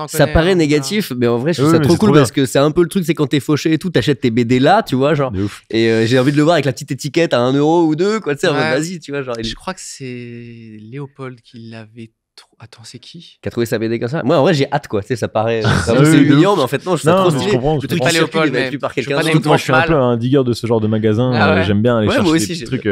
ça paraît négatif, mais en vrai, je trouve ça trop cool parce que c'est un peu le truc, c'est quand t'es fauché et tout, t'achètes tes BD là, tu vois, genre. Et j'ai envie de le voir avec la petite étiquette à 1 euro ou 2, quoi, tu sais, vas-y, tu vois, genre. Je crois que c'est Léopold qui l'avait. Attends, c'est qui a trouvé sa BD comme ça? Moi, en vrai, j'ai hâte, quoi. Tu sais, ça paraît. c'est humiliant, mais en fait, non, je trouve ça trop stylé. Je le truc pas Léopold, mais plus par quelqu'un d'autre. Moi, je suis un peu un digger de ce genre de magasin. J'aime bien aller chercher des petits trucs.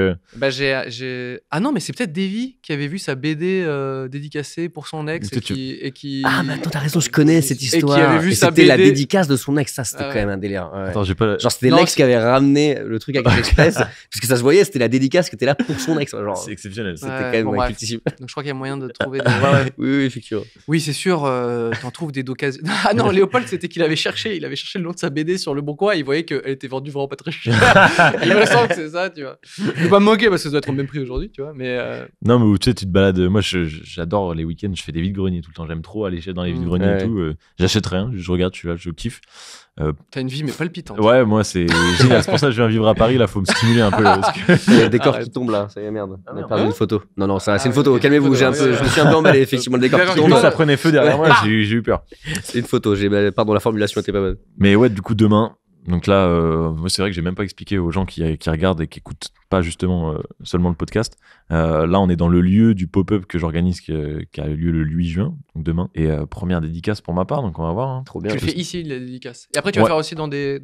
Ah non, mais c'est peut-être Davy qui avait vu sa BD dédicacée pour son ex et qui. Ah, mais attends, t'as raison, je connais cette histoire. Et qui avait vu sa BD. C'était la dédicace de son ex. Ça, c'était quand même un délire. Attends, j'ai pas. Genre, c'était l'ex qui avait ramené le truc avec l'Express. Parce que ça se voyait, c'était la dédicace qui était là pour son ex. C'est exceptionnel. C'était quand même cultissime. Donc, je crois qu'il y a moyen de trouver. Oui, effectivement. Oui, c'est sûr, t'en trouves des d'occasion. Ah non, Léopold, c'était qu'il avait cherché le nom de sa BD sur le Bon Coin, il voyait qu'elle était vendue vraiment pas très cher. Il me semble que c'est ça, tu vois. Je peux pas me moquer parce que ça doit être au même prix aujourd'hui, tu vois. Mais non, mais tu sais, tu te balades. Moi, j'adore les week-ends, je fais des vides-greniers tout le temps. J'aime trop aller dans les vides-greniers et tout. J'achète rien, je regarde, je suis là, je kiffe. T'as une vie mais palpitante. Ouais, moi c'est génial. C'est pour ça que je viens vivre à Paris. Là, faut me stimuler un peu. Il y a le décor qui tombe là. Ça y est, merde. On a perdu une photo. Non, c'est une photo. Calmez-vous. Je me suis un peu emballé. Effectivement, le décor qui tombe. Ça prenait feu derrière moi. J'ai eu peur. C'est une photo. Pardon, la formulation était pas bonne. Mais ouais, du coup, demain. Donc là, moi, c'est vrai que j'ai même pas expliqué aux gens qui regardent et qui écoutent pas justement seulement le podcast. Là, on est dans le lieu du pop-up que j'organise qui a lieu le 8 juin, donc demain. Et première dédicace pour ma part, donc on va voir. Hein. Trop bien. Tu le fais ici, la dédicace. Et après, tu vas faire aussi dans des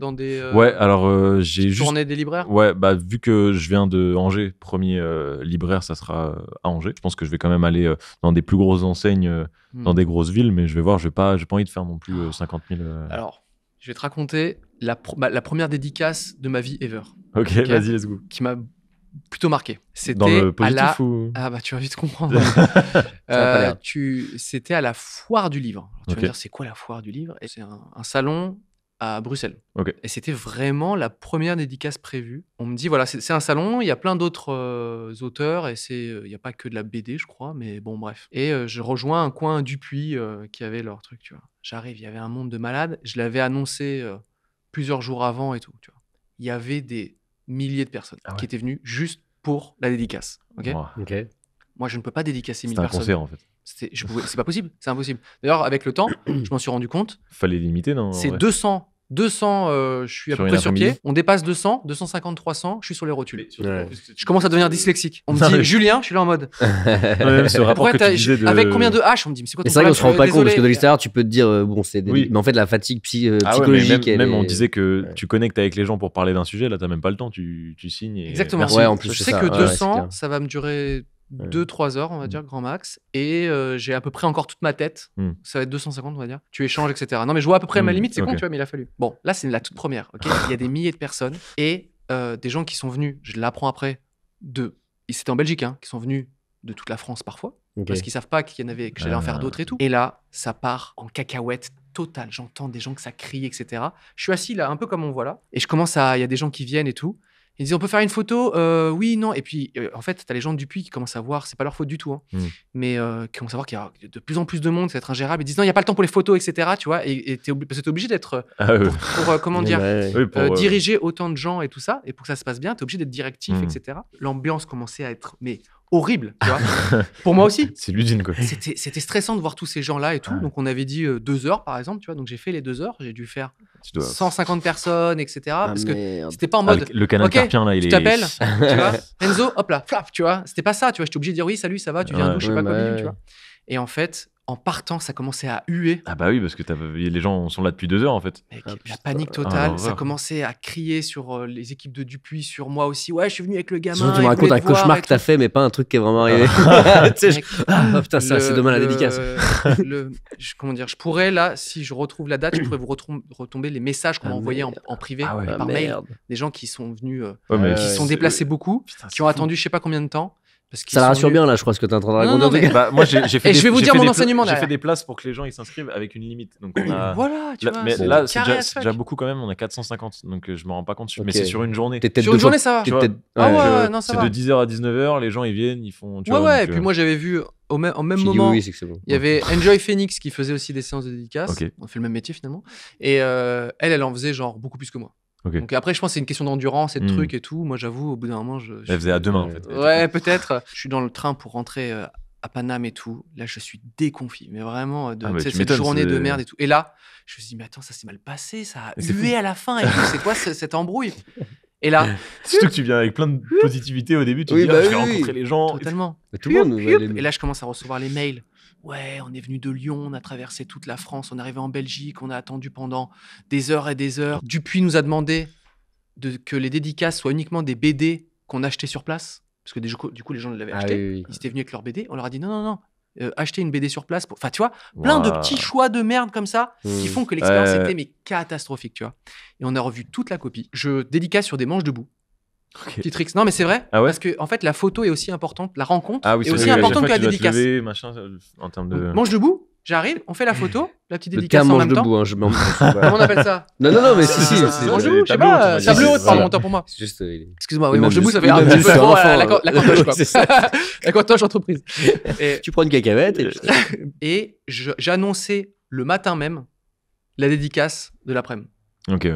ouais, alors j'ai juste tournées des libraires. Ouais, bah vu que je viens de Angers, premier libraire, ça sera à Angers. Je pense que je vais quand même aller dans des plus grosses enseignes, dans des grosses villes, mais je vais voir. J'ai pas envie de faire non plus 50 000. Alors, je vais te raconter la première dédicace de ma vie ever. Ok, vas-y, let's go. Qui m'a plutôt marqué. C'était dans le positif ou... Ah bah tu vas vite comprendre. C'était à la foire du livre. Alors, tu vas me dire, c'est quoi la foire du livre? Et c'est un salon à Bruxelles. Okay. Et c'était vraiment la première dédicace prévue. On me dit, voilà, c'est un salon, il y a plein d'autres auteurs, et il n'y a pas que de la BD, je crois, mais bon, bref. Et je rejoins un coin Dupuis qui avait leur truc, tu vois. J'arrive, il y avait un monde de malades. Je l'avais annoncé plusieurs jours avant et tout, tu vois. Il y avait des milliers de personnes qui étaient venues juste pour la dédicace. Ok. Moi, je ne peux pas dédicacer 1000 personnes. C'était un concert, en fait. C'est pas possible, c'est impossible. D'ailleurs, avec le temps, je m'en suis rendu compte. Fallait limiter, non? C'est 200, je suis à peu près sur pied. On dépasse 200, 250, 300, je suis sur les rotules. Je commence à devenir dyslexique. On me dit, Julien, je suis là en mode. Avec combien de H? On me dit, mais c'est quoi ton problème? C'est vrai qu'on se rend pas compte parce que de l'extérieur, tu peux te dire, bon, c'est des. Mais en fait, la fatigue psychologique. Même on disait que tu connectes avec les gens pour parler d'un sujet. Là, t'as même pas le temps. Tu signes. Exactement. Ouais, en plus, je sais que 200, ça va me durer 2-3 heures, on va dire, grand max. Et j'ai à peu près encore toute ma tête. Ça va être 250, on va dire. Tu échanges, etc. Non, mais je vois à peu près ma limite. C'est con, tu vois, mais il a fallu. Bon, là, c'est la toute première. Okay, il y a des milliers de personnes et des gens qui sont venus, je l'apprends après, c'était en Belgique, hein, qui sont venus de toute la France parfois. parce qu'ils savent pas qu'il y en avait, que j'allais en faire d'autres et tout. Et là, ça part en cacahuète totale. J'entends des gens que ça crie, etc. Je suis assis là, un peu comme on voit là, et je commence à, il y a des gens qui viennent et tout. Ils disent on peut faire une photo, oui, non. Et puis en fait, t'as les gens de Dupuis qui commencent à voir, c'est pas leur faute du tout, hein, mais qui commencent à voir qu'il y a de plus en plus de monde, c'est être ingérable. Ils disent non, il y a pas le temps pour les photos, etc. Tu vois, et parce que t'es obligé d'être pour comment dire, diriger autant de gens et tout ça, et pour que ça se passe bien, t'es obligé d'être directif, etc. L'ambiance commençait à être horrible, tu vois. Pour moi aussi. C'est l'usine, quoi. C'était stressant de voir tous ces gens-là et tout. Donc, on avait dit 2 heures, par exemple, tu vois. Donc, j'ai fait les 2 heures. J'ai dû faire 150 personnes, etc. Parce que c'était pas en mode. Le canal carpien, là, il est. Tu t'appelles, tu vois. Enzo, hop là, flap, tu vois. C'était pas ça, tu vois. J'étais obligé de dire oui, salut, ça va, tu viens d'où, je sais pas quoi, tu vois. Et en fait, en partant, ça commençait à huer. Ah bah oui, parce que les gens sont là depuis 2 heures en fait. Mec, la panique totale, ça commençait à crier sur les équipes de Dupuis, sur moi aussi. Ouais, je suis venu avec le gamin. Tu me racontes un cauchemar que t'as fait, mais pas un truc qui est vraiment arrivé. Oh putain, c'est demain la dédicace. Comment dire, je pourrais là, si je retrouve la date, je pourrais vous retomber les messages qu'on m'a envoyés en privé, par mail. Des gens qui sont venus, qui se sont déplacés beaucoup, qui ont attendu je sais pas combien de temps. Ça la rassure bien là, je crois, ce que tu es en train de raconter. Moi, j'ai fait et je vais vous dire mon enseignement derrière. J'ai fait des places pour que les gens ils s'inscrivent avec une limite. Donc on a. Voilà, tu vois. Mais là, c'est déjà beaucoup quand même. On a 450, donc je me rends pas compte. Mais c'est sur une journée. Sur une journée, ça va. Ah ouais, non, ça va. C'est de 10h à 19h. Les gens ils viennent, ils font. Ouais. Et puis moi, j'avais vu en même moment, il y avait Enjoy Phoenix qui faisait aussi des séances de dédicaces. On fait le même métier finalement. Et elle en faisait genre beaucoup plus que moi. Donc après, je pense que c'est une question d'endurance et de trucs et tout. Moi, j'avoue, au bout d'un moment, elle faisait à deux mains en fait. Ouais, peut-être. Je suis dans le train pour rentrer à Paname et tout. Là, je suis déconfit, mais vraiment de cette journée de merde et tout. Et là, je me suis dit, mais attends, ça s'est mal passé, ça a hué à la fin et tout. C'est quoi cette embrouille? Et là, surtout que tu viens avec plein de positivité au début, tu dis, je vais rencontrer les gens. Totalement. Tout le monde. Et là, je commence à recevoir les mails. Ouais, on est venu de Lyon, on a traversé toute la France, on est arrivé en Belgique, on a attendu pendant des heures et des heures. Dupuis nous a demandé que les dédicaces soient uniquement des BD qu'on achetait sur place. Parce que du coup, les gens l'avaient acheté. Ils étaient venus avec leur BD. On leur a dit non. Acheter une BD sur place. Enfin, tu vois, plein de petits choix de merde comme ça qui font que l'expérience était catastrophique, tu vois. Et on a revu toute la copie. Je dédicace sur des manches debout. Petit tricks. Non, mais c'est vrai. Parce que, en fait, la photo est aussi importante. La rencontre est aussi importante que la dédicace. En termes de... Manche debout. J'arrive, on fait la photo, la petite dédicace en même temps. Hein, Comment on appelle ça? Non, mais si. Manche debout, je sais pas. Table haute, pardon, autant pour moi. Excuse-moi, oui, manche debout, ça fait un petit peu trop la cantoche, quoi. La cantoche entreprise. Tu prends une cacahuète. Et j'annonçais le matin même la dédicace de l'après-midi. Ok.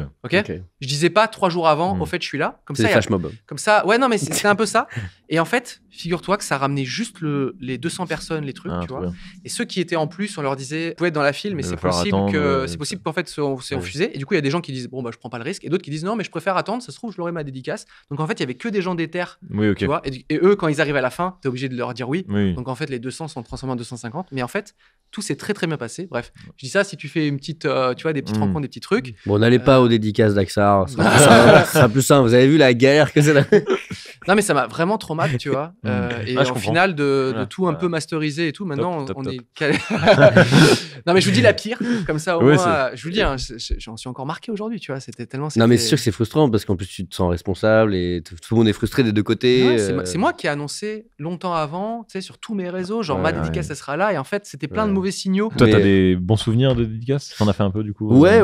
Je disais pas 3 jours avant, au fait, je suis là. Comme ça, flash mob. Comme ça, ouais, non, mais c'est un peu ça. Et en fait, figure-toi que ça ramenait juste les 200 personnes, les trucs, tu vois. Bien. Et ceux qui étaient en plus, on leur disait, vous pouvez être dans la file, mais c'est possible qu'en fait, c'est refusé. Et du coup, il y a des gens qui disent, bon, bah, je prends pas le risque. Et d'autres qui disent, non, mais je préfère attendre, ça se trouve, je l'aurai ma dédicace. Donc en fait, il y avait que des gens d'éther, tu vois. Et eux, quand ils arrivent à la fin, t'es obligé de leur dire oui. Donc en fait, les 200 sont transformés en 250. Mais en fait, tout s'est très très bien passé. Bref, je dis ça si tu fais une petite, tu vois, des petites rencontres, des petits trucs. Bon, n'allez pas aux dédicaces d'Axar. Ça sera plus simple. Vous avez vu la galère que c'est là. Non, mais ça m'a vraiment trop mal, tu vois. Et au final, de tout un peu masteriser et tout, maintenant, on est. Non, mais je vous dis la pire, comme ça, au moins, je vous le dis, j'en suis encore marqué aujourd'hui, tu vois. C'était tellement. Non, mais c'est sûr que c'est frustrant parce qu'en plus, tu te sens responsable et tout le monde est frustré des deux côtés. C'est moi qui ai annoncé longtemps avant, tu sais, sur tous mes réseaux, genre ma dédicace, elle sera là. Et en fait, c'était plein de mauvais signaux. Toi, t'as des bons souvenirs de dédicaces? T'en as fait un peu, du coup? Ouais.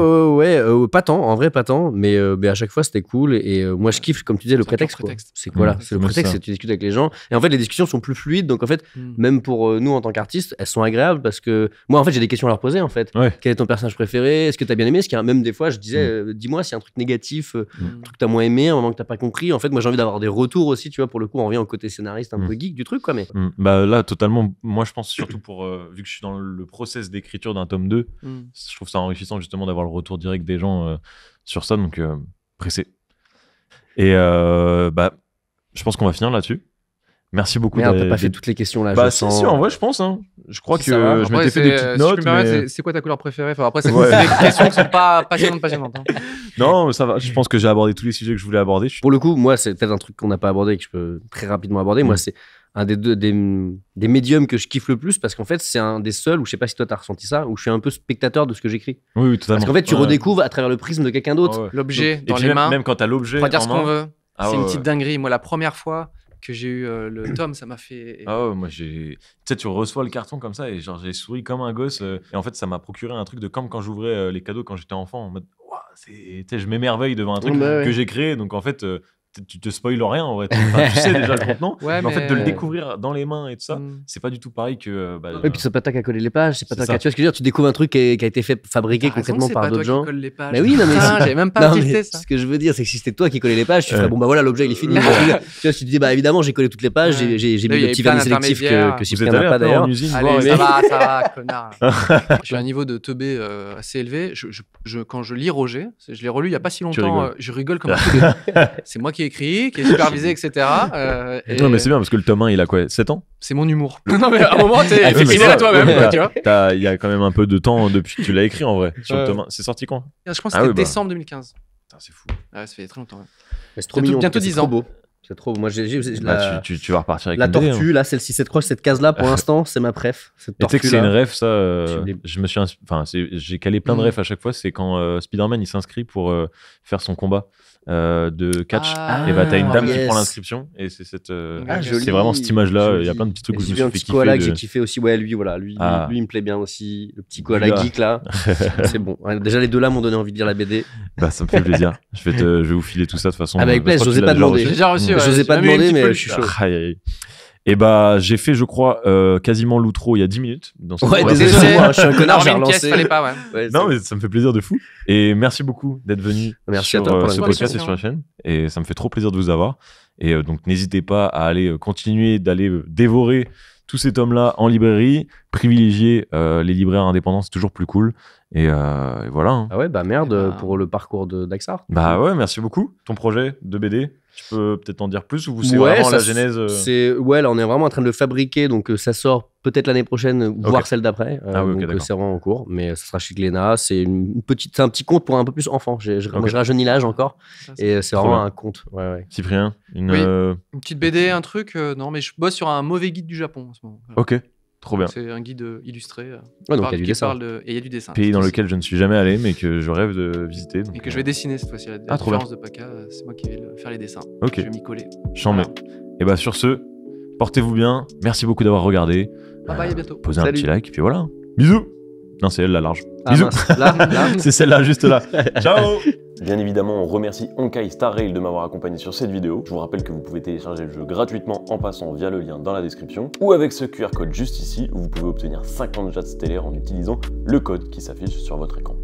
Pas tant, en vrai, pas tant. Mais à chaque fois, c'était cool. Et moi, je kiffe, comme tu disais, le prétexte. C'est voilà, c'est le prétexte, tu discutes avec les gens. Et en fait, les discussions sont plus fluides. Donc, en fait, même pour nous en tant qu'artistes, elles sont agréables parce que moi, en fait, j'ai des questions à leur poser. En fait, quel est ton personnage préféré? Est-ce que t'as bien aimé? Est-ce qu'il y a même des fois, je disais, dis-moi s'il y a un truc négatif, un truc que t'as moins aimé, un moment que t'as pas compris. En fait, moi, j'ai envie d'avoir des retours aussi. Tu vois, pour le coup, on revient au côté scénariste un peu geek du truc, quoi. Mais bah là, totalement. Moi, je pense surtout pour vu que je suis dans le process d'écriture d'un tome 2, je trouve ça enrichissant justement d'avoir le retour direct des gens sur ça. Donc pressé. Et je pense qu'on va finir là-dessus. Merci beaucoup. Merde, t'as pas fait toutes les questions là. Bah si, en vrai, je pense. Je crois que je m'étais fait des petites notes. C'est quoi ta couleur préférée? Enfin, après, c'est des questions qui sont pas passionnantes. Hein. Non, ça va. Je pense que j'ai abordé tous les sujets que je voulais aborder. Pour le coup, moi, c'est peut-être un truc qu'on n'a pas abordé et que je peux très rapidement aborder. Moi, c'est un des médiums que je kiffe le plus parce qu'en fait, c'est un des seuls où je sais pas si toi t'as ressenti ça, où je suis un peu spectateur de ce que j'écris. Oui, totalement. Parce qu'en fait, tu redécouvres à travers le prisme de quelqu'un d'autre. L'objet dans les mains. Même quand t'as l'objet. On va dire ce qu'on veut. C'est une petite dinguerie. Moi, la première fois que j'ai eu le tome, ça m'a fait. Ah ouais, moi j'ai. Tu sais, tu reçois le carton comme ça et genre j'ai souri comme un gosse. Et en fait, ça m'a procuré un truc de comme quand j'ouvrais les cadeaux quand j'étais enfant. En mode, ouah, tu sais, je m'émerveille devant un truc que j'ai créé. Donc en fait, tu te spoiles rien en vrai. Enfin, tu sais déjà le contenant. Ouais, mais en fait, de le découvrir dans les mains et tout ça, c'est pas du tout pareil que. Et puis c'est pas toi qui a collé les pages, c'est pas toi qui a. Tu vois ce que je veux dire, tu découvres un truc qui a été fabriqué concrètement par d'autres gens. Mais oui, non mais j'avais même pas tilté ça. Ce que je veux dire, c'est que si c'était toi qui collais les pages, tu ferais bon bah voilà, l'objet il est fini. Tu vois, si tu te dis bah évidemment j'ai collé toutes les pages, j'ai mis le petit vernis sélectif que Cyprien n'a pas d'ailleurs. Allez, ça va, connard. J'ai un niveau de teubé assez élevé. Quand je lis Roger, je l'ai relu il y a pas si longtemps, je rigole comme un teubé. C'est moi qui ai écrit, qui ai supervisé, etc. Non mais c'est bien parce que le tome 1 il a quoi, 7 ans? C'est mon humour. Non mais à un moment t'es fidèle à toi-même, tu vois. Il y a quand même un peu de temps depuis que tu l'as écrit en vrai. Sur le tome 1. C'est sorti quand? Je pense que c'était décembre 2015. C'est fou. Ouais, ça fait très longtemps. C'est trop mignon. Bientôt 10 ans. Beau. C'est trop beau. Moi, tu vas repartir avec la une tortue, là, celle-ci, cette case-là, pour l'instant, c'est ma préf. Tu sais que c'est une ref, ça. J'ai calé plein de refs à chaque fois. C'est quand Spider-Man il s'inscrit pour faire son combat de catch. Et bah, t'as une dame qui prend l'inscription. Et c'est c'est vraiment cette image-là. Il y a plein de petits trucs où je me suis fait kiffer. Koala que j'ai kiffé aussi. Ouais, lui, il me plaît bien aussi. Le petit koala geek, là. C'est bon. Déjà, les deux là m'ont donné envie de lire la BD. Bah, ça me fait plaisir. Je vais vous filer tout ça de toute façon. Avec plaisir, j'osais pas demander. J'ai déjà reçu. J'osais pas demander, mais je suis chaud. Et bah, j'ai fait, je crois, quasiment l'outro il y a 10 minutes. Ouais, désolé, je suis un connard, j'ai relancé. Fallait pas, ouais. Non, mais ça me fait plaisir de fou. Et merci beaucoup d'être venu sur ce podcast et sur la chaîne. Et ça me fait trop plaisir de vous avoir. Et donc, n'hésitez pas à aller continuer d'aller dévorer tous ces tomes-là en librairie. Privilégier les libraires indépendants, c'est toujours plus cool. Et voilà. Hein. Ah ouais, bah merde pour le parcours d'Axar. Bah ouais, merci beaucoup. Ton projet de BD, tu peux peut-être en dire plus ou c'est vraiment la genèse Ouais, là on est vraiment en train de le fabriquer, donc ça sort peut-être l'année prochaine, voire celle d'après. Donc c'est vraiment en cours, mais ça sera chez Glénat. C'est un petit conte pour un peu plus enfant. Je rajeunis l'âge encore, et c'est vraiment un conte. Ouais. Cyprien, une petite BD, un truc. Non, mais je bosse sur un mauvais guide du Japon en ce moment. Voilà. Ok. Trop bien. C'est un guide illustré. Donc il y a du dessin. Et il y a du dessin. Pays dans lequel je ne suis jamais allé, mais que je rêve de visiter. Donc et que je vais dessiner cette fois-ci. La différence de PACA, c'est moi qui vais faire les dessins. Ok. Je vais m'y coller. Chambé. Et bah sur ce, portez-vous bien. Merci beaucoup d'avoir regardé. Bye bye, à bientôt. Posez un petit like, et puis voilà. Bisous. Non, c'est elle la large. Ah, bisous. Là. C'est celle-là, juste là. Ciao. Bien évidemment, on remercie Honkai Star Rail de m'avoir accompagné sur cette vidéo. Je vous rappelle que vous pouvez télécharger le jeu gratuitement en passant via le lien dans la description ou avec ce QR code juste ici où vous pouvez obtenir 50 jats stellaires en utilisant le code qui s'affiche sur votre écran.